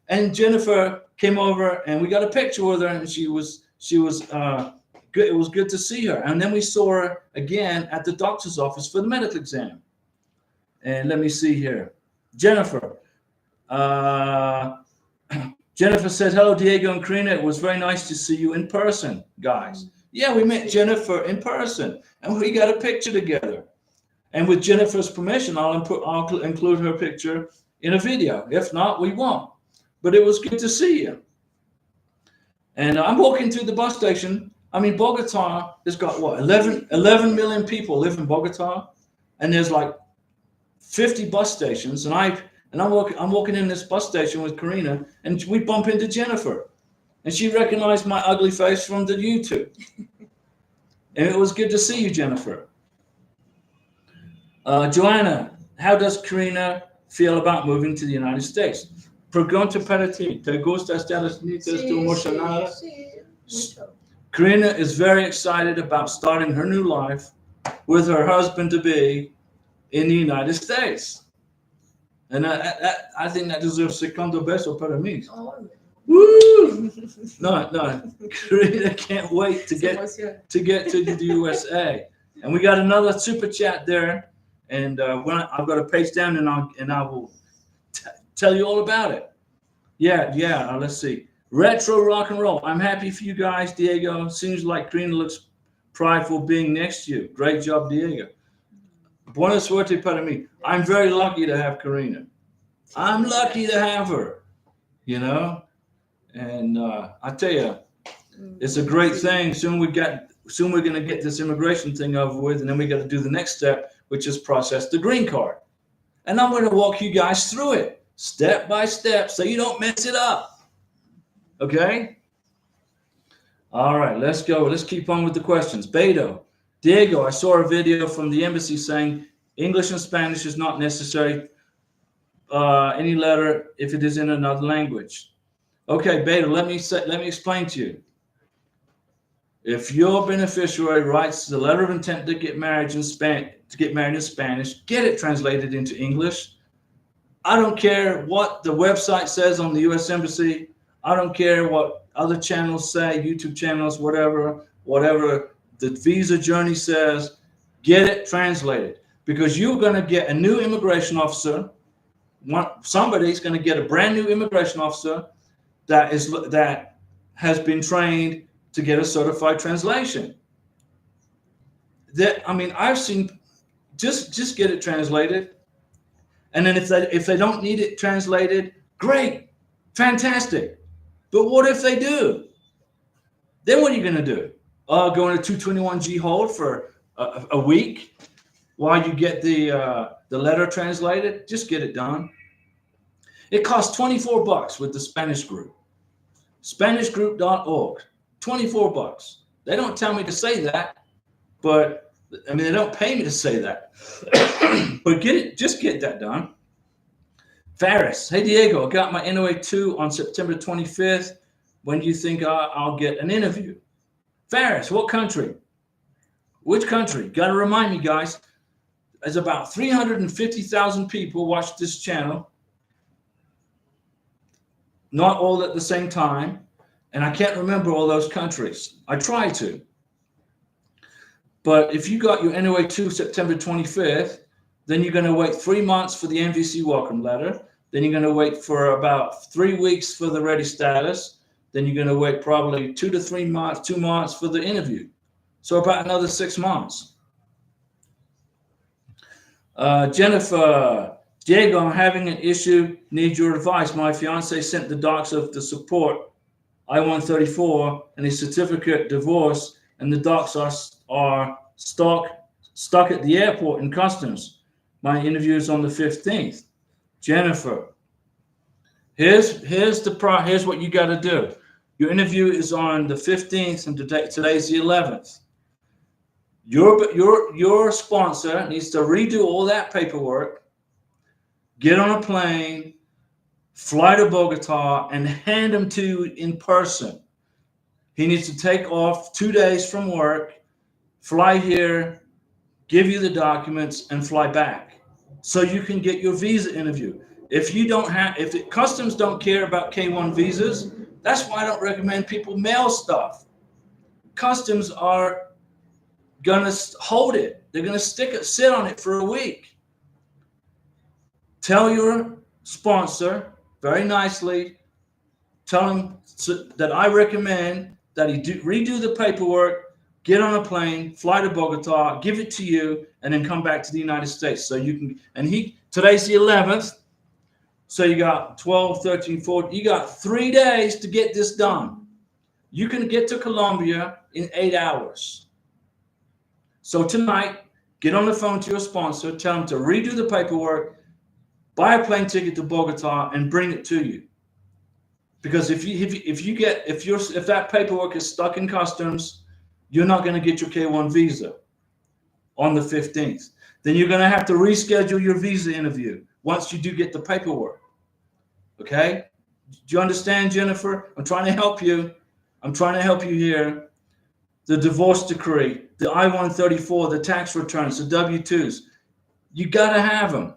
And Jennifer came over and we got a picture with her, and she was good. It was good to see her. And then we saw her again at the doctor's office for the medical exam. And let me see here. Jennifer said, hello, Diego and Karina. It was very nice to see you in person, guys. Yeah, we met Jennifer in person and we got a picture together. And with Jennifer's permission, I'll include her picture in a video. If not, we won't. But it was good to see you. And I'm walking through the bus station. I mean, Bogotá has got what, 11 million people live in Bogotá, and there's like 50 bus stations. And I'm walking in this bus station with Karina, and we bump into Jennifer, and she recognized my ugly face from the YouTube. And it was good to see you, Jennifer. Joanna, how does Karina feel about moving to the United States? Pregunta para ti. ¿Te gusta Estados Unidos? ¿Tú emocionada?
Sí.
Karina is very excited about starting her new life with her husband-to-be in the United States. And I think that deserves segundo beso para mí.
Oh,
Woo! No, Karina can't wait to
se
get
emociona.
to the USA. And we got another super chat there, and I've got a page down, and I will tell you all about it. Yeah. Let's see. Retro rock and roll. I'm happy for you guys, Diego. Seems like Karina looks prideful being next to you. Great job, Diego. Buena suerte para mí. I'm very lucky to have Karina. I'm lucky to have her. You know, and I tell you, it's a great thing. Soon we're going to get this immigration thing over with, and then we got to do the next step, which is process the green card. And I'm going to walk you guys through it step by step, so you don't mess it up. Okay. All right, let's go. Let's keep on with the questions. Beto, Diego, I saw a video from the embassy saying English and Spanish is not necessary. Any letter if it is in another language. Okay, Beto, let me explain to you. If your beneficiary writes the letter of intent to get married in Spanish, get it translated into English. I don't care what the website says on the U.S. Embassy. I don't care what other channels say, YouTube channels, whatever the visa journey says. Get it translated, because you're going to get a new immigration officer. Somebody's going to get a brand new immigration officer that has been trained to get a certified translation. I've seen just get it translated, and then if they don't need it translated, great, fantastic. But what if they do? Then what are you going to do? Go in a 221G hold for a week while you get the letter translated? Just get it done. It costs $24 with the Spanish group. SpanishGroup.org. $24. They don't tell me to say that, but they don't pay me to say that. But just get that done. Faris, hey Diego, I got my NOA 2 on September 25th. When do you think I'll get an interview? Faris, what country? Which country? Got to remind me, guys. There's about 350,000 people watch this channel. Not all at the same time. And I can't remember all those countries. I try to. But if you got your NOA 2 September 25th, then you're going to wait 3 months for the NVC welcome letter. Then you're going to wait for about 3 weeks for the ready status. Then you're going to wait probably 2 to 3 months, 2 months for the interview. So about another 6 months. Jennifer, Diego, I'm having an issue. Need your advice. My fiance sent the docs of the support I-134 and a certificate divorce, and the docs are stuck at the airport in customs. My interview is on the 15th. Jennifer, here's what you got to do. Your interview is on the 15th, and today's the 11th. Your sponsor needs to redo all that paperwork, get on a plane, fly to Bogotá, and hand them to you in person. He needs to take off 2 days from work, fly here, give you the documents, and fly back, so you can get your visa interview. If the customs don't care about K1 visas, that's why I don't recommend people mail stuff. Customs are gonna hold it. They're gonna sit on it for a week. Tell your sponsor very nicely, tell him that I recommend that he redo the paperwork, get on a plane, fly to Bogotá, give it to you, and then come back to the United States. So you can, today's the 11th, so you got 12, 13, 14, you got 3 days to get this done. You can get to Colombia in 8 hours. So tonight, get on the phone to your sponsor, tell him to redo the paperwork, buy a plane ticket to Bogotá, and bring it to you. Because if that paperwork is stuck in customs, you're not going to get your K1 visa on the 15th. Then you're going to have to reschedule your visa interview once you do get the paperwork. Okay? Do you understand, Jennifer? I'm trying to help you. I'm trying to help you here. The divorce decree, the I-134, the tax returns, the W-2s. You got to have them.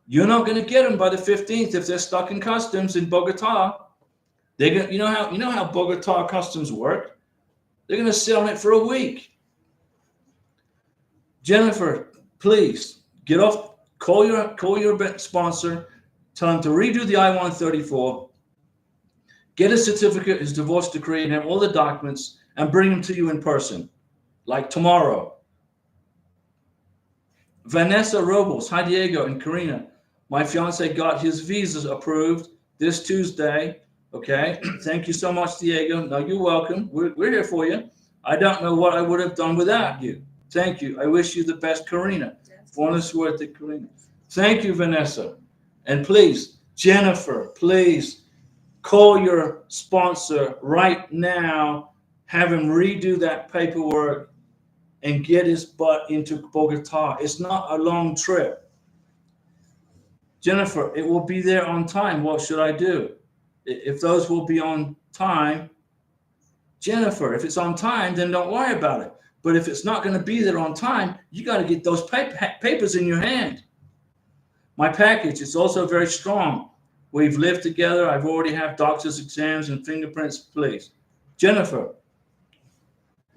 You're not going to get them by the 15th if they're stuck in customs in Bogotá. They're going. You know how Bogotá customs work. They're going to sit on it for a week. Jennifer, please get off. Call your sponsor. Tell him to redo the I-134. Get a certificate, his divorce decree, and have all the documents, and bring them to you in person, like tomorrow. Vanessa Robles, hi Diego and Karina. My fiance got his visas approved this Tuesday. Okay, thank you so much, Diego. No, you're welcome. We're here for you. I don't know what I would have done without you. Thank you. I wish you the best, Karina. Buena suerte, Karina. Thank you, Vanessa. And please, Jennifer, please call your sponsor right now. Have him redo that paperwork and get his butt into Bogotá. It's not a long trip. Jennifer, it will be there on time. What should I do? If those will be on time, Jennifer, if it's on time, then don't worry about it. But if it's not going to be there on time, you got to get those papers in your hand. My package is also very strong. We've lived together. I've already have doctor's exams and fingerprints. Please, Jennifer,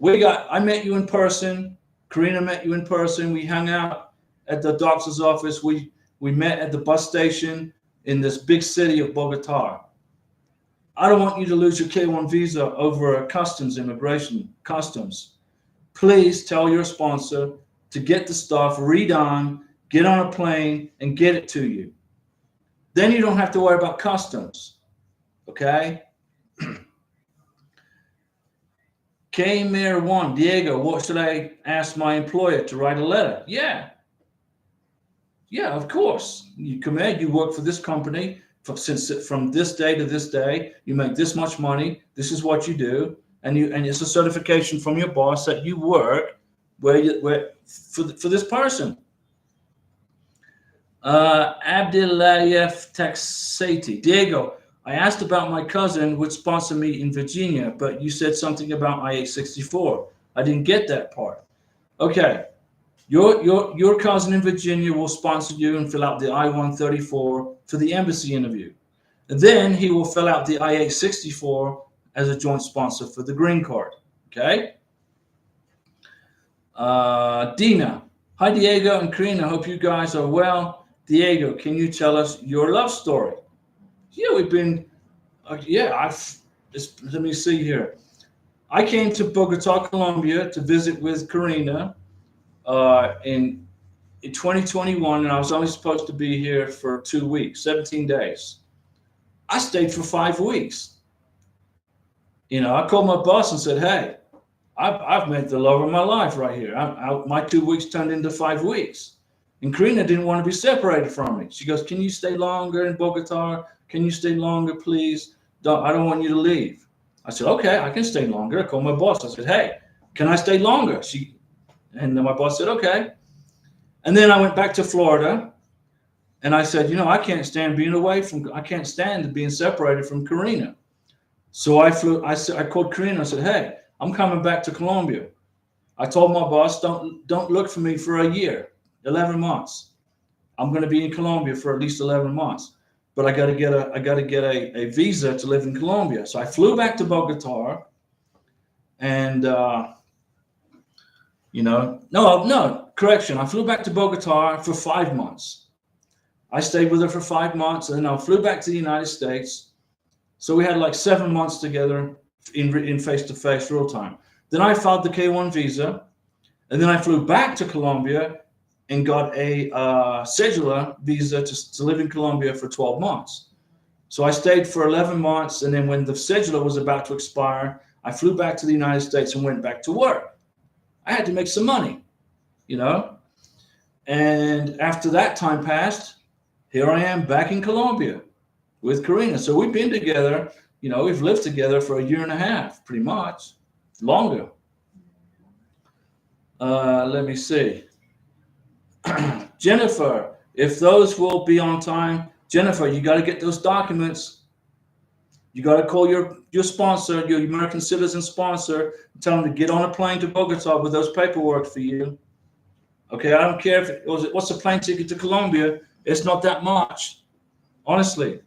I met you in person. Karina met you in person. We hung out at the doctor's office. We met at the bus station in this big city of Bogotá. I don't want you to lose your K1 visa over customs. Please tell your sponsor to get the stuff redone, get on a plane, and get it to you. Then you don't have to worry about customs. Okay? K-Mayor1, Diego, what should I ask my employer to write a letter? Yeah, of course. You come in, you work for this company from this day to this day. You make this much money. This is what you do. And it's a certification from your boss that you work for this person. Abdillayev Taxati. Diego, I asked about my cousin would sponsor me in Virginia, but you said something about I-864. I didn't get that part. Okay. Your cousin in Virginia will sponsor you and fill out the I-134 for the embassy interview. And then he will fill out the I-864 as a joint sponsor for the green card. Okay? Dina. Hi, Diego and Karina. Hope you guys are well. Diego, can you tell us your love story? Yeah, we've been, let me see here. I came to Bogotá, Colombia to visit with Karina in 2021, and I was only supposed to be here for 2 weeks, 17 days. I stayed for 5 weeks. I called my boss and said, hey, I've met the love of my life right here. My 2 weeks turned into 5 weeks. And Karina didn't want to be separated from me. She goes, can you stay longer in Bogotá? Can you stay longer, please? I don't want you to leave. I said, okay, I can stay longer. I called my boss. I said, hey, can I stay longer? And then my boss said, okay. And then I went back to Florida. And I said, I can't stand being separated from Karina. So I called Karina. I said, hey, I'm coming back to Colombia. I told my boss, don't look for me for a year, 11 months. I'm going to be in Colombia for at least 11 months. But I got to get a visa to live in Colombia. So I flew back to Bogotá, and correction. I flew back to Bogotá for 5 months. I stayed with her for 5 months, and then I flew back to the United States. So we had like 7 months together in face-to-face real time. Then I filed the K1 visa, and then I flew back to Colombia and got a cedula visa to live in Colombia for 12 months. So I stayed for 11 months, and then when the cedula was about to expire, I flew back to the United States and went back to work. I had to make some money, And after that time passed, here I am back in Colombia with Karina. So we've been together, we've lived together for a year and a half, pretty much, longer. Let me see. Jennifer, if those will be on time, Jennifer, you got to get those documents. You got to call your sponsor, your American citizen sponsor, and tell them to get on a plane to Bogotá with those paperwork for you. Okay, I don't care if it was what's the plane ticket to Colombia. It's not that much, honestly.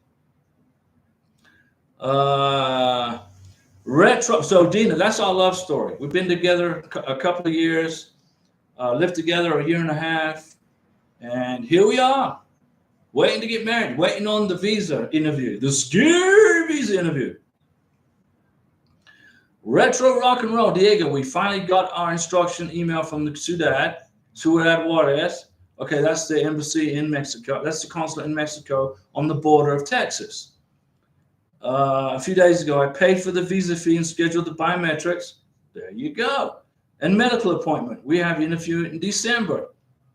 Retro. So Dina, that's our love story. We've been together a couple of years, lived together a year and a half, and here we are, waiting to get married, waiting on the visa interview, the scary visa interview. Retro rock and roll, Diego. We finally got our instruction email from the Ciudad Juarez. Okay, that's the embassy in Mexico. That's the consulate in Mexico on the border of Texas. A few days ago, I paid for the visa fee and scheduled the biometrics. There you go. And medical appointment. We have interview in December.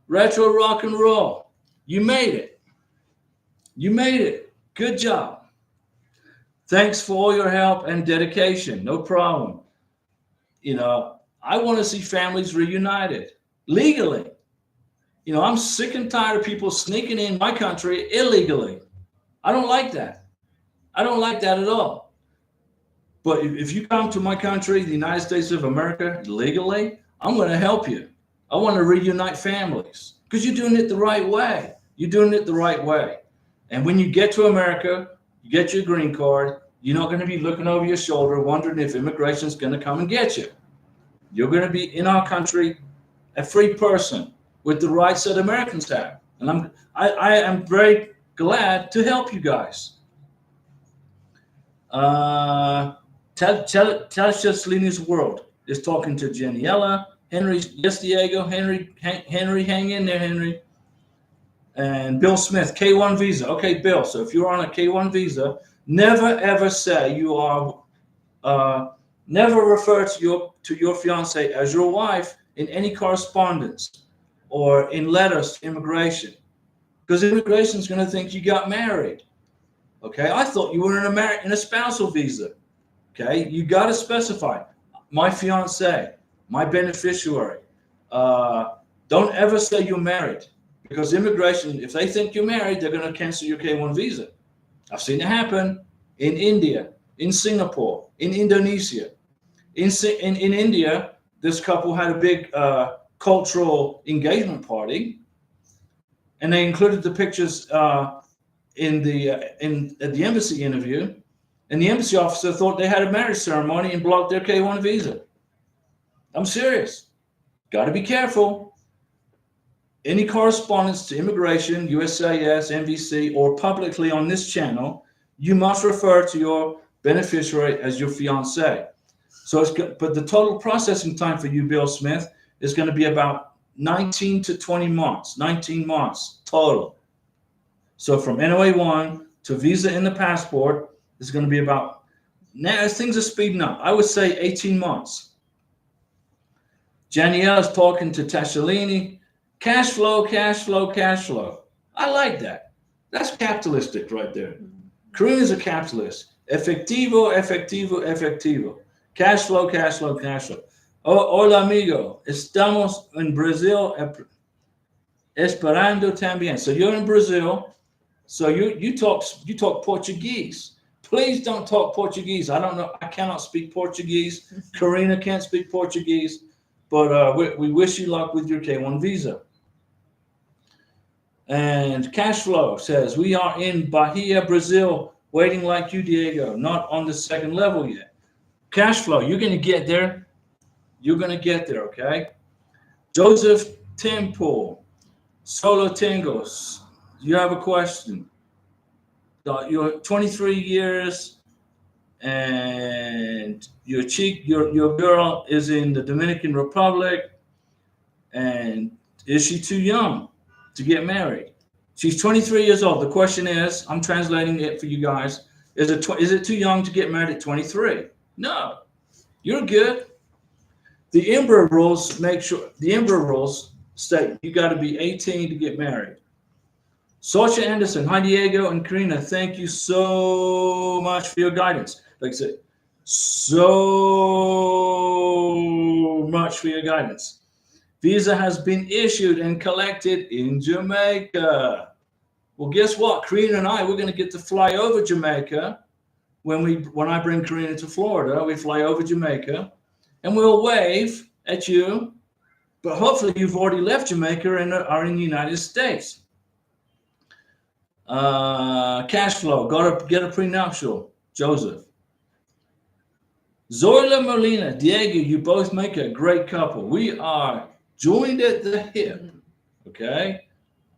Retro rock and roll. You made it. You made it. Good job. Thanks for all your help and dedication. No problem. You know, I want to see families reunited legally. You know, I'm sick and tired of people sneaking in my country illegally. I don't like that. I don't like that at all. But if you come to my country, the United States of America, legally, I'm going to help you. I want to reunite families because you're doing it the right way. You're doing it the right way. And when you get to America, you get your green card, you're not going to be looking over your shoulder wondering if immigration is going to come and get you. You're going to be in our country a free person with the rights that Americans have. And I am very glad to help you guys. Telicia's World is talking to Janiela. Henry, yes, Diego. Henry, hang in there, Henry. And Bill Smith, K1 visa. Okay, Bill. So if you're on a K1 visa, never ever say you are. Never refer to your fiance as your wife in any correspondence or in letters to immigration, because immigration is going to think you got married. Okay, I thought you were in a spousal visa. Okay, you got to specify my fiance, my beneficiary. Don't ever say you're married, because immigration, if they think you're married, they're going to cancel your K1 visa. I've seen it happen in India, in Singapore, in Indonesia. In India, this couple had a big cultural engagement party, and they included the pictures at the embassy interview, and the embassy officer thought they had a marriage ceremony and blocked their K1 visa. I'm serious. Got to be careful. Any correspondence to immigration, USCIS, NVC, or publicly on this channel, you must refer to your beneficiary as your fiance. So but the total processing time for you, Bill Smith, is going to be about 19 to 20 months, 19 months total. So from NOA1 to visa in the passport is going to be about, now as things are speeding up, I would say 18 months. Janielle is talking to Tashalini. Cash flow, cash flow, cash flow. I like that. That's capitalistic right there. Korean is a capitalist. Efectivo, efectivo, efectivo. Cash flow, cash flow, cash flow. Hola, amigo. Estamos en Brazil esperando también. So you're in Brazil. So you talk Portuguese. Please don't talk Portuguese. I don't know. I cannot speak Portuguese. Karina can't speak Portuguese. But we wish you luck with your K1 visa. And cash flow says, we are in Bahia, Brazil, waiting like you, Diego, not on the second level yet. Cash flow, you're going to get there. You're going to get there, okay? Joseph Temple, Solo Tangos, you have a question. You're 23 years and your girl is in the Dominican Republic, and is she too young to get married? She's 23 years old. The question is, I'm translating it for you guys. Is it too young to get married at 23? No, you're good. The Ember rules state you got to be 18 to get married. Socha Anderson, hi Diego and Karina, thank you so much for your guidance. Like I said, so much for your guidance. Visa has been issued and collected in Jamaica. Well, guess what? Karina and I, we're going to get to fly over Jamaica when I bring Karina to Florida. We fly over Jamaica, and we'll wave at you but hopefully you've already left Jamaica and are in the United States. Cash flow, got to get a prenuptial, Joseph. Zoila Molina, Diego, you both make a great couple. We are joined at the hip. Okay.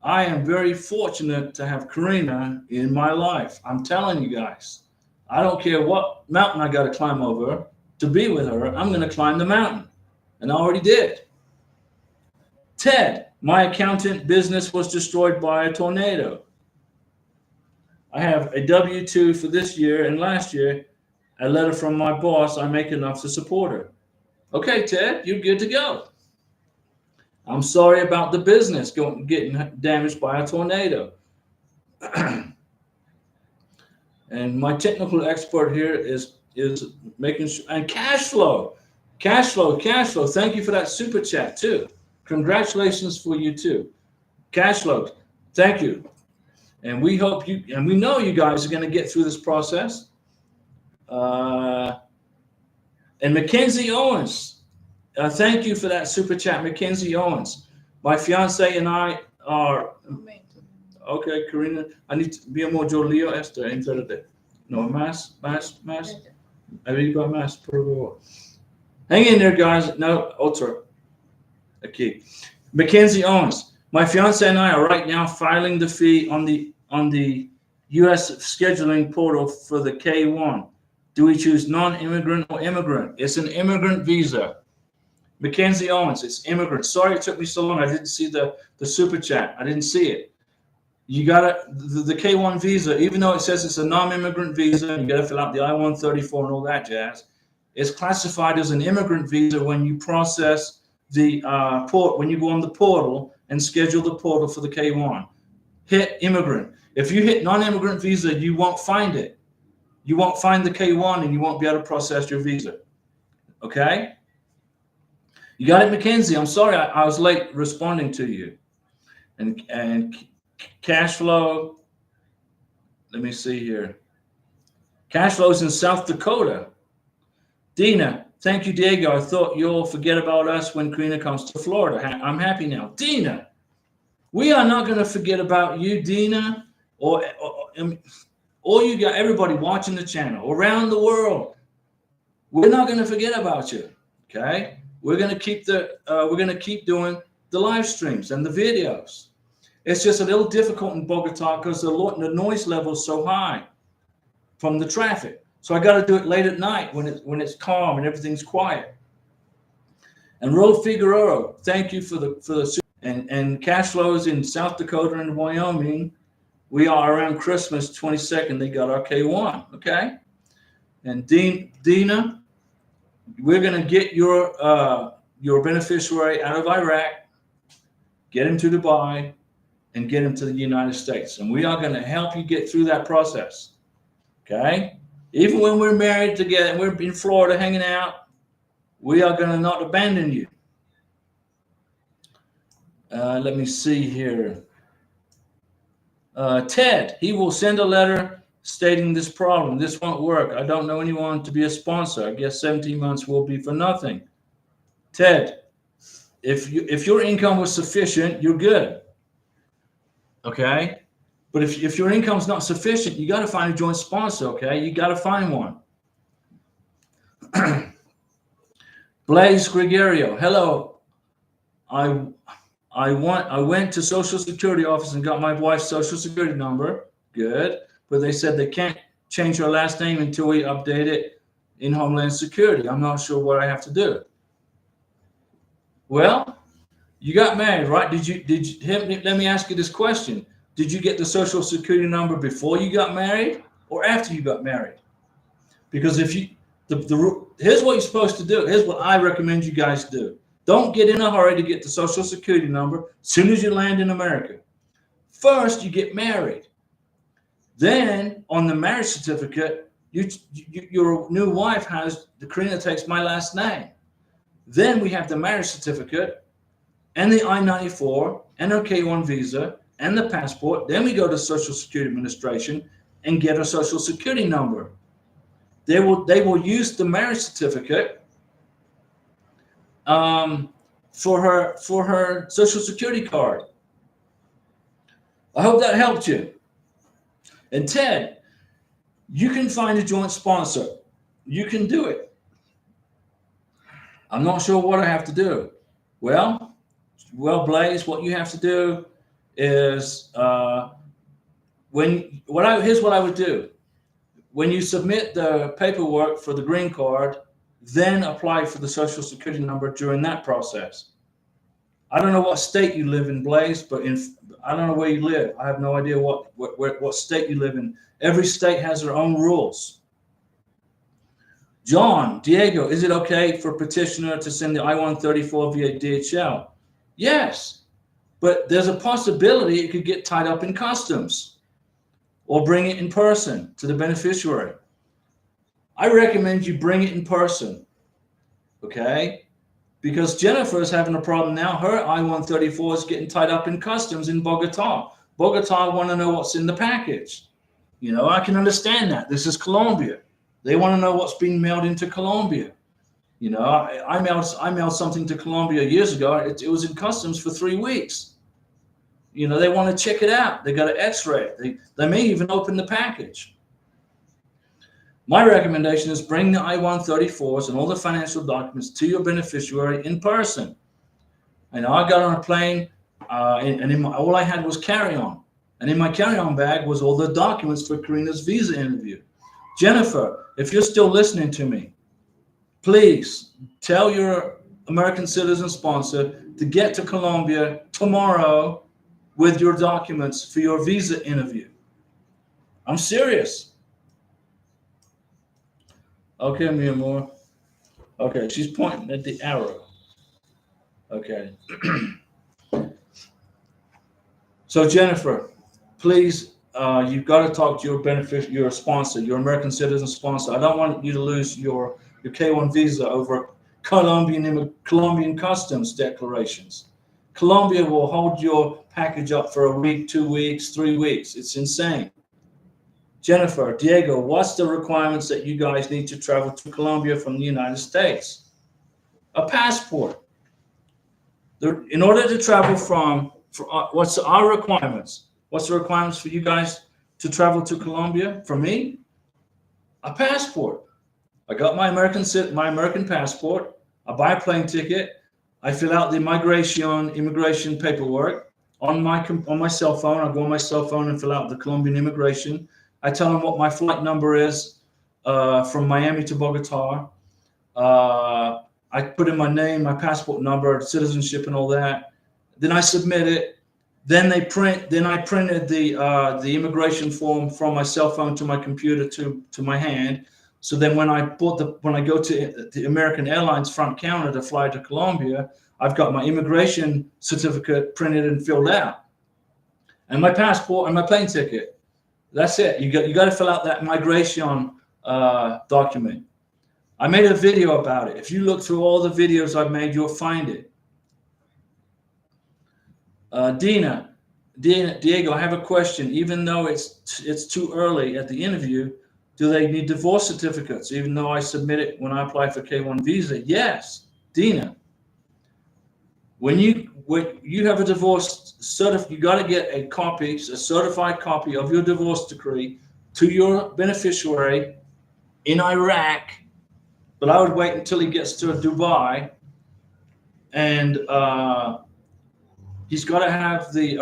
I am very fortunate to have Karina in my life. I'm telling you guys, I don't care what mountain I got to climb over to be with her. I'm going to climb the mountain. And I already did. Ted, my accountant business was destroyed by a tornado. I have a W-2 for this year and last year, a letter from my boss. I make enough to support her. Okay, Ted, you're good to go. I'm sorry about the business getting damaged by a tornado. And my technical expert here is making sure, and cash flow. Thank you for that super chat too. Congratulations for you too. Cash flow. Thank you. And we hope you, and we know you guys are going to get through this process. And Mackenzie Owens, thank you for that super chat, Mackenzie Owens. My fiance and I are. Okay, Karina, I need to be more Jolio Esther instead de. No, más. Ahí va más, por favor. Hang in there, guys. No, otro. Okay. Mackenzie Owens. My fiance and I are right now filing the fee on the U.S. scheduling portal for the K-1. Do we choose non-immigrant or immigrant? It's an immigrant visa. Mackenzie Owens, it's immigrant. Sorry it took me so long. I didn't see the super chat. I didn't see it. You gotta the K-1 visa, even though it says it's a non-immigrant visa, you gotta fill out the I-134 and all that jazz. It's classified as an immigrant visa when you process the when you go on the portal and schedule the portal for the K-1. Hit immigrant. If you hit non-immigrant visa, you won't find it. You won't find the K-1 and you won't be able to process your visa. Okay? You got it, Mackenzie. I'm sorry I was late responding to you. And cash flow, let me see here. Cash flow is in South Dakota. Dina, thank you, Diego. I thought you'll forget about us when Karina comes to Florida. I'm happy now. Dina, we are not going to forget about you, Dina, or you got everybody watching the channel around the world. We're not going to forget about you. Okay, we're going to keep doing the live streams and the videos. It's just a little difficult in Bogotá because the noise level is so high from the traffic. So I got to do it late at night when it's calm and everything's quiet. And Ro Figueroa, thank you for the and cash flows in South Dakota and Wyoming. We are around Christmas 22nd. They got our K-1, okay? And Dina, we're gonna get your beneficiary out of Iraq, get him to Dubai, and get him to the United States. And we are gonna help you get through that process, okay? Even when we're married together and we're in Florida hanging out, we are gonna not abandon you. Let me see here. Ted, he will send a letter stating this problem. This won't work. I don't know anyone to be a sponsor. I guess 17 months will be for nothing. Ted, if your income was sufficient, you're good. Okay? But if your income's not sufficient, you got to find a joint sponsor, okay? You got to find one. Blaze Gregorio, hello. I went to Social Security office and got my wife's Social Security number. Good. But they said they can't change her last name until we update it in Homeland Security. I'm not sure what I have to do. Well, you got married, right? Let me ask you this question. Did you get the Social Security number before you got married or after you got married? Because if you, here's what you're supposed to do. Here's what I recommend you guys do. Don't get in a hurry to get the Social Security number as soon as you land in America. First, you get married. Then, on the marriage certificate, your new wife has, Karina takes my last name. Then we have the marriage certificate and the I-94 and her K-1 visa and the passport. Then we go to Social Security Administration and get a Social Security number. They will use the marriage certificate for her Social Security card. I hope that helped you. And Ted, you can find a joint sponsor. You can do it. I'm not sure what I have to do. Well, Blaze, what you have to do is here's what I would do. When you submit the paperwork for the green card, then apply for the Social Security number during that process. I don't know what state you live in, Blaze, but I don't know where you live. I have no idea what state you live in. Every state has their own rules. John, Diego, is it okay for petitioner to send the I-134 via DHL? Yes, but there's a possibility it could get tied up in customs or bring it in person to the beneficiary. I recommend you bring it in person, okay? Because Jennifer is having a problem now. Her I-134 is getting tied up in customs in Bogotá. Bogotá want to know what's in the package. You know, I can understand that. This is Colombia. They want to know what's being mailed into Colombia. You know, I mailed something to Colombia years ago. It was in customs for 3 weeks. You know, they want to check it out. They got to X-ray it. They may even open the package. My recommendation is bring the I-134s and all the financial documents to your beneficiary in person. I know I got on a plane, and all I had was carry-on. And in my carry-on bag was all the documents for Karina's visa interview. Jennifer, if you're still listening to me, please tell your American citizen sponsor to get to Colombia tomorrow with your documents for your visa interview. I'm serious. Okay, mi amor. Okay, she's pointing at the arrow. Okay. So Jennifer, please, you've got to talk to your sponsor, your American citizen sponsor. I don't want you to lose your K-1 visa over Colombian customs declarations. Colombia will hold your package up for a week, 2 weeks, 3 weeks. It's insane. Jennifer, Diego, what's the requirements that you guys need to travel to Colombia from the United States? A passport. In order to travel what's our requirements? What's the requirements for you guys to travel to Colombia? For me, a passport. I got my American passport. I buy a plane ticket. I fill out the immigration paperwork on my cell phone. I go on my cell phone and fill out the Colombian immigration. I tell them what my flight number is from Miami to Bogotá. I put in my name, my passport number, citizenship, and all that. Then I submit it. Then I printed the immigration form from my cell phone to my computer to my hand. So then when I go to the American Airlines front counter to fly to Colombia, I've got my immigration certificate printed and filled out, and my passport and my plane ticket. That's it. You got to fill out that migration document. I made a video about it. If you look through all the videos I've made, you'll find it. Diego, I have a question. Even though it's too early at the interview, do they need divorce certificates? Even though I submit it when I apply for K-1 visa? Yes, Dina. When you have a divorce certificate, you got to get a certified copy of your divorce decree to your beneficiary in Iraq. But I would wait until he gets to Dubai, and he's got to have the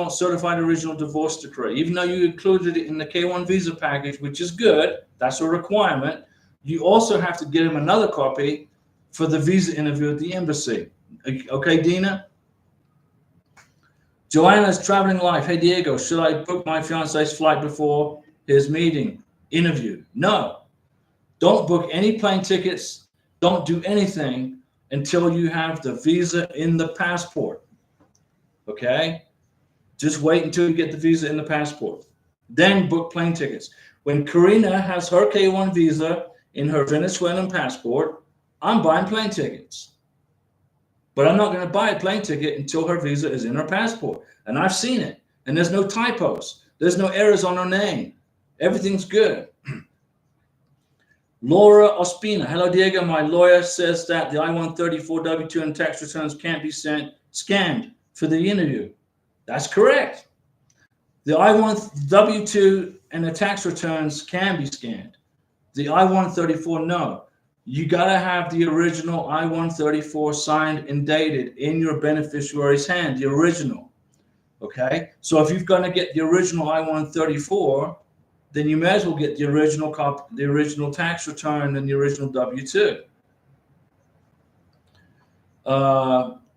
certified original divorce decree. Even though you included it in the K-1 visa package, which is good, that's a requirement. You also have to get him another copy for the visa interview at the embassy. Okay, Dina? Joanna's traveling life. Hey, Diego, should I book my fiance's flight before his interview? No. Don't book any plane tickets. Don't do anything until you have the visa in the passport. Okay? Just wait until you get the visa in the passport. Then book plane tickets. When Karina has her K-1 visa in her Venezuelan passport, I'm buying plane tickets. But I'm not going to buy a plane ticket until her visa is in her passport. And I've seen it. And there's no typos. There's no errors on her name. Everything's good. Laura Ospina. Hello, Diego. My lawyer says that the I-134 W-2 and tax returns can't be scanned for the interview. That's correct. The I-1 W-2 and the tax returns can be scanned. The I-134, no. You got to have the original I-134 signed and dated in your beneficiary's hand, the original. Okay? So if you're going to get the original I-134, then you may as well get the original copy, the original tax return, and the original W-2.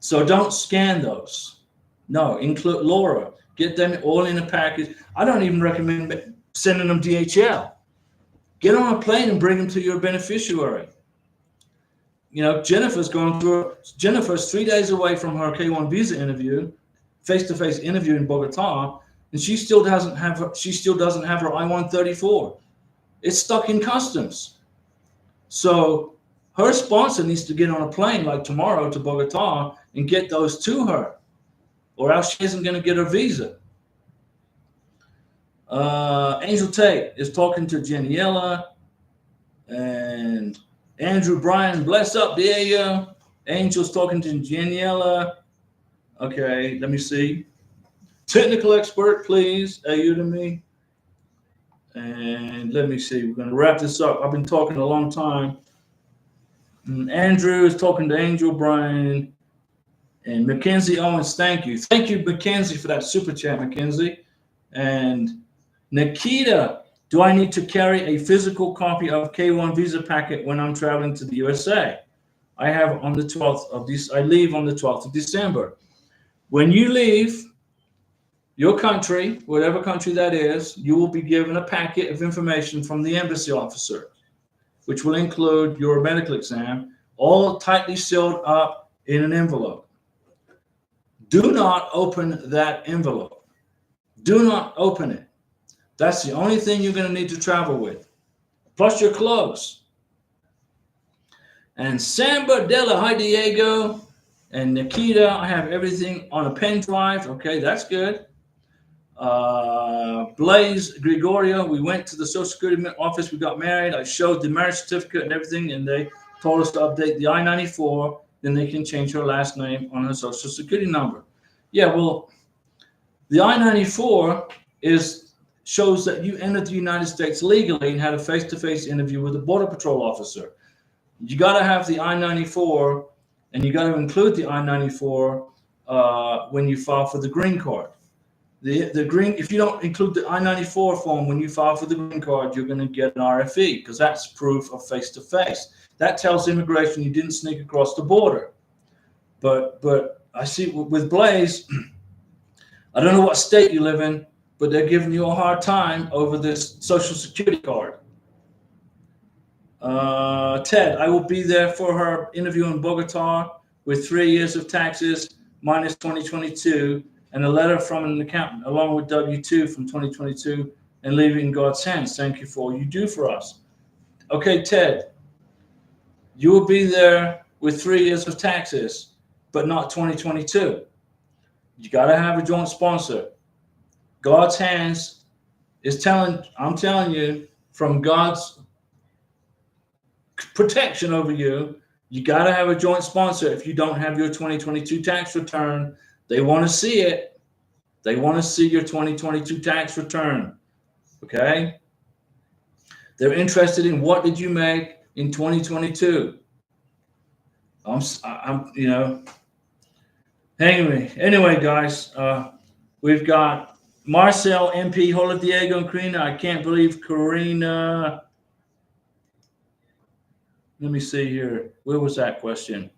So don't scan those. No, include Laura. Get them all in a package. I don't even recommend sending them DHL. Get on a plane and bring them to your beneficiary. You know, Jennifer's 3 days away from her K1 visa interview, face-to-face interview in Bogotá, and she still doesn't have her I-134. It's stuck in customs. So her sponsor needs to get on a plane like tomorrow to Bogotá and get those to her, or else she isn't going to get her visa. Angel Tate is talking to Janiela, and Andrew Bryan, bless up, Diego. Angel's talking to Janiela. Okay, let me see. Technical expert, please, Udemy. And let me see. We're going to wrap this up. I've been talking a long time. And Andrew is talking to Angel Bryan. And Mackenzie Owens, thank you. Thank you, Mackenzie, for that super chat, Mackenzie. And Nikita, do I need to carry a physical copy of K1 visa packet when I'm traveling to the USA? I have on the 12th of this. I leave on the 12th of December. When you leave your country, whatever country that is, you will be given a packet of information from the embassy officer, which will include your medical exam, all tightly sealed up in an envelope. Do not open that envelope. Do not open it. That's the only thing you're going to need to travel with, plus your clothes. And Samba Della, hi Diego. And Nikita, I have everything on a pen drive. Okay, that's good. Blaze Gregorio, we went to the Social Security office. We got married. I showed the marriage certificate and everything, and they told us to update the I-94. Then they can change her last name on her Social Security number. Yeah, well, the I-94 shows that you entered the United States legally and had a face-to-face interview with a Border Patrol officer. You got to have the I-94, and you got to include the I-94 when you file for the green card. The green, if you don't include the I-94 form when you file for the green card, you're going to get an RFE because that's proof of face-to-face. That tells immigration you didn't sneak across the border. But I see with Blaze, I don't know what state you live in, but they're giving you a hard time over this Social Security card. Ted, I will be there for her interview in Bogotá with 3 years of taxes minus 2022 and a letter from an accountant along with W-2 from 2022 and leaving in God's hands. Thank you for all you do for us. Okay, Ted, you will be there with 3 years of taxes, but not 2022. You got to have a joint sponsor. God's hands is I'm telling you, from God's protection over you, you got to have a joint sponsor. If you don't have your 2022 tax return, they want to see it. They want to see your 2022 tax return. Okay? They're interested in what did you make in 2022. Anyway, guys, we've got Marcel, MP, Hola Diego, and Karina. I can't believe Karina. Let me see here. Where was that question?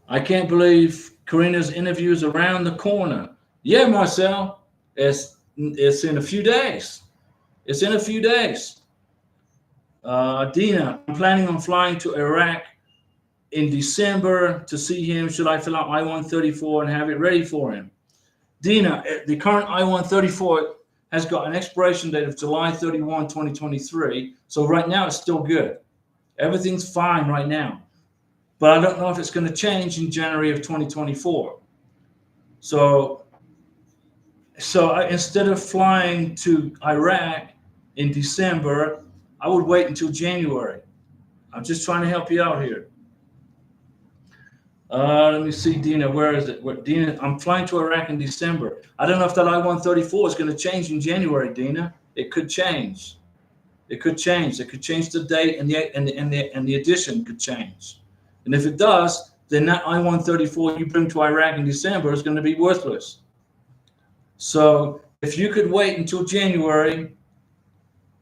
I can't believe Karina's interview is around the corner. Yeah, Marcel, it's in a few days. It's in a few days. Dina, I'm planning on flying to Iraq in December to see him. Should I fill out I-134 and have it ready for him? Dina, the current I-134 has got an expiration date of July 31, 2023. So right now it's still good. Everything's fine right now. But I don't know if it's going to change in January of 2024. So instead of flying to Iraq in December, I would wait until January. I'm just trying to help you out here. Let me see, Dina, where is it? What, Dina, I'm flying to Iraq in December. I don't know if that I-134 is going to change in January, Dina. It could change. It could change. It could change the date, and the edition could change. And if it does, then that I-134 you bring to Iraq in December is going to be worthless. So if you could wait until January,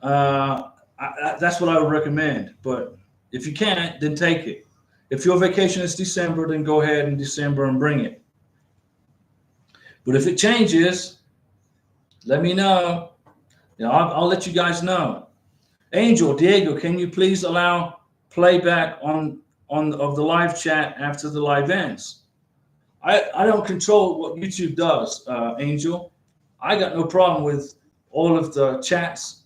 that's what I would recommend. But if you can't, then take it. If your vacation is December, then go ahead in December and bring it. But if it changes, let me know. You know, I'll let you guys know. Angel, Diego, can you please allow playback of the live chat after the live ends? I don't control what YouTube does, Angel. I got no problem with all of the chats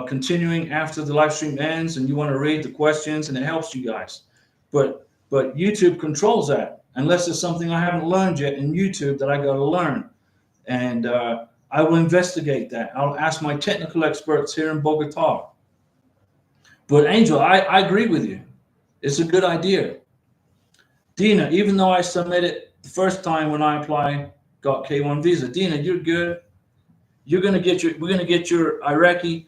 continuing after the live stream ends, and you want to read the questions, and it helps you guys. But YouTube controls that, unless there's something I haven't learned yet in YouTube that I got to learn. And I will investigate that. I'll ask my technical experts here in Bogotá. But Angel, I agree with you. It's a good idea. Dina, even though I submitted the first time when I applied, got K1 visa. Dina, you're good. We're gonna get your Iraqi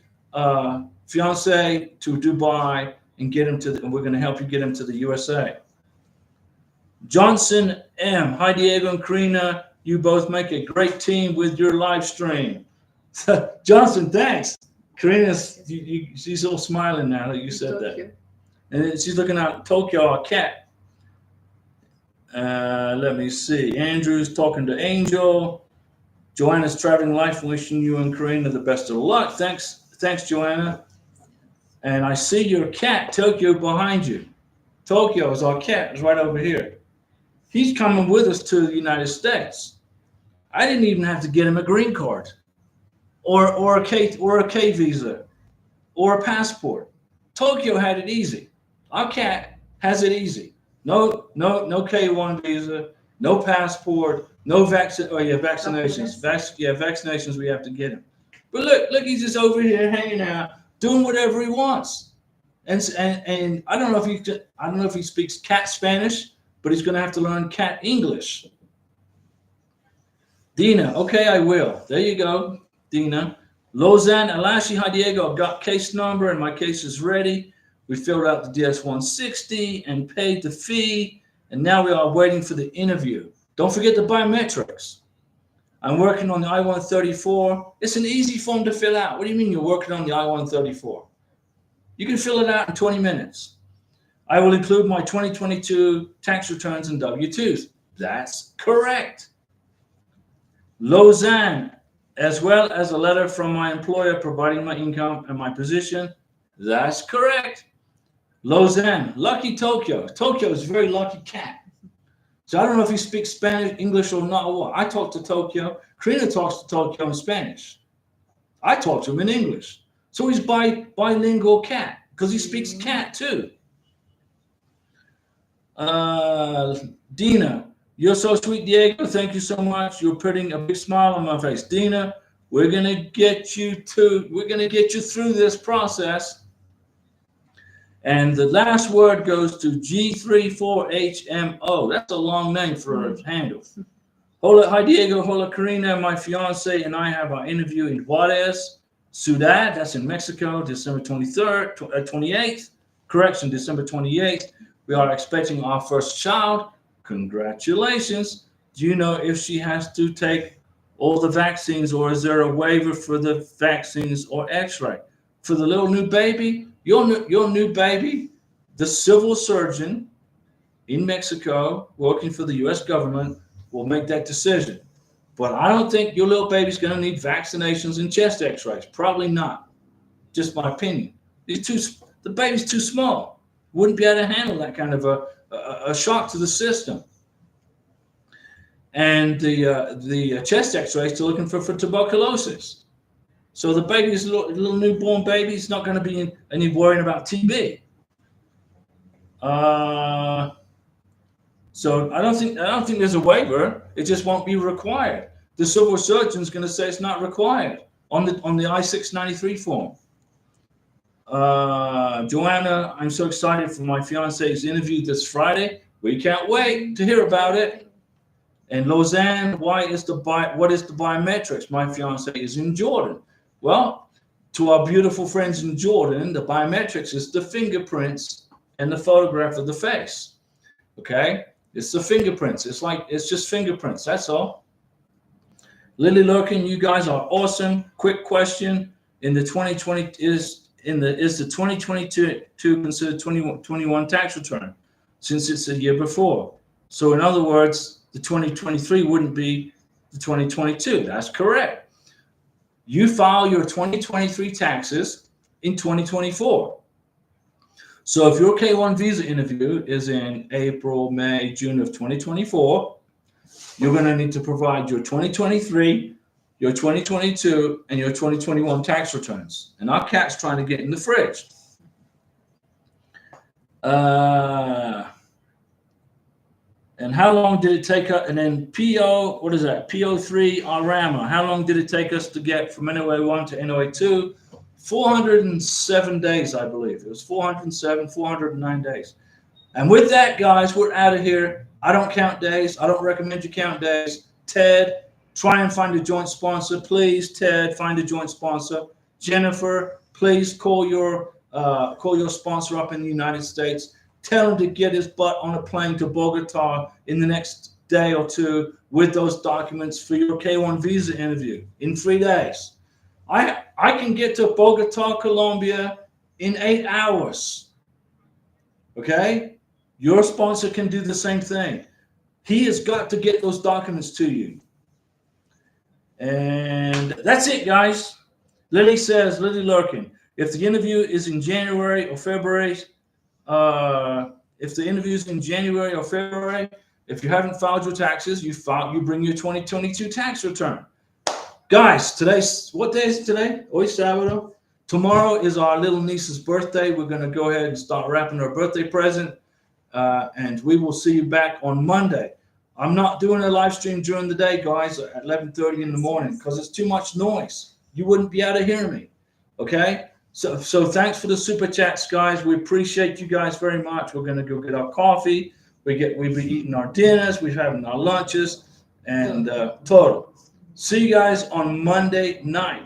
fiance to Dubai and get him and we're gonna help you get him to the USA. Johnson M. Hi Diego and Karina. You both make a great team with your live stream. Johnson, thanks. Karina's she's all smiling now that you said that. And then she's looking out Tokyo, a cat. Let me see. Andrew's talking to Angel. Joanna's traveling life, wishing you and Karina the best of luck. Thanks, Joanna. And I see your cat, Tokyo, behind you. Tokyo is our cat. It's right over here. He's coming with us to the United States. I didn't even have to get him a green card, or a K visa, or a passport. Tokyo had it easy. Our cat has it easy. No K1 visa, no passport, no vaccinations. Vaccinations we have to get him. But look, he's just over here hanging out, doing whatever he wants. And I don't know if he speaks cat Spanish, but he's going to have to learn cat English. Dina, okay, I will. There you go, Dina. Lausanne, Alashi, hi Diego. I've got case number and my case is ready. We filled out the DS-160 and paid the fee, and now we are waiting for the interview. Don't forget the biometrics. I'm working on the I-134. It's an easy form to fill out. What do you mean you're working on the I-134? You can fill it out in 20 minutes. I will include my 2022 tax returns and W-2s. That's correct. Lausanne, as well as a letter from my employer providing my income and my position. That's correct. Lausanne, lucky Tokyo. Tokyo is a very lucky cat. So I don't know if he speaks Spanish, English, or not. Or what. I talk to Tokyo. Karina talks to Tokyo in Spanish. I talk to him in English. So he's bilingual cat because he speaks cat too. Dina, you're so sweet, Diego. Thank you so much. You're putting a big smile on my face. Dina, we're gonna get you through this process. And the last word goes to G34HMO. That's a long name for a handle. Hola, hi Diego. Hola, Karina. My fiance and I have our interview in Juarez, Ciudad. That's in Mexico, December 28th. Correction, December 28th. We are expecting our first child. Congratulations. Do you know if she has to take all the vaccines, or is there a waiver for the vaccines or x-ray? For the little new baby, your new baby, the civil surgeon in Mexico working for the U.S. government will make that decision. But I don't think your little baby's going to need vaccinations and chest x-rays. Probably not. Just my opinion. The baby's too small. Wouldn't be able to handle that kind of a shock to the system. And the chest x-rays to looking for tuberculosis. So the baby's little newborn baby is not going to be any worrying about TB. So I don't think there's a waiver. It just won't be required. The civil surgeon's going to say it's not required on the I-693 form. Joanna, I'm so excited for my fiance's interview this Friday. We can't wait to hear about it. And Lausanne, what is the biometrics? My fiance is in Jordan. Well, to our beautiful friends in Jordan, the biometrics is the fingerprints and the photograph of the face. Okay, it's the fingerprints. It's just fingerprints. That's all. Lily Lurkin, you guys are awesome. Quick question: in the 2020 is the 2022 considered 2021 tax return, since it's a year before? So in other words, the 2023 wouldn't be the 2022. That's correct. You file your 2023 taxes in 2024. So if your K1 visa interview is in April, May, June of 2024, you're going to need to provide your 2023, your 2022, and your 2021 tax returns. And our cat's trying to get in the fridge. And how long did it take us? And then PO, what is that? PO3 Arama. How long did it take us to get from NOA 1 to NOA 2? 407 days, I believe. It was 407, 409 days. And with that, guys, we're out of here. I don't count days. I don't recommend you count days. Ted, try and find a joint sponsor. Please, Ted, find a joint sponsor. Jennifer, please call your sponsor up in the United States. Tell him to get his butt on a plane to Bogotá in the next day or two with those documents for your K1 visa interview in 3 days. I can get to Bogotá, Colombia in 8 hours. Okay? Your sponsor can do the same thing. He has got to get those documents to you. And that's it, guys. Lily Lurkin, if the interview is in January or February, if you haven't filed your taxes, you bring your 2022 tax return. Guys, what day is today? Hoy sábado. Tomorrow is our little niece's birthday. We're going to go ahead and start wrapping her birthday present. And we will see you back on Monday. I'm not doing a live stream during the day, guys, at 11:30 in the morning because it's too much noise. You wouldn't be able to hear me. Okay? So thanks for the super chats, guys. We appreciate you guys very much. We're going to go get our coffee. We'll be eating our dinners. We're having our lunches and total. See you guys on Monday night.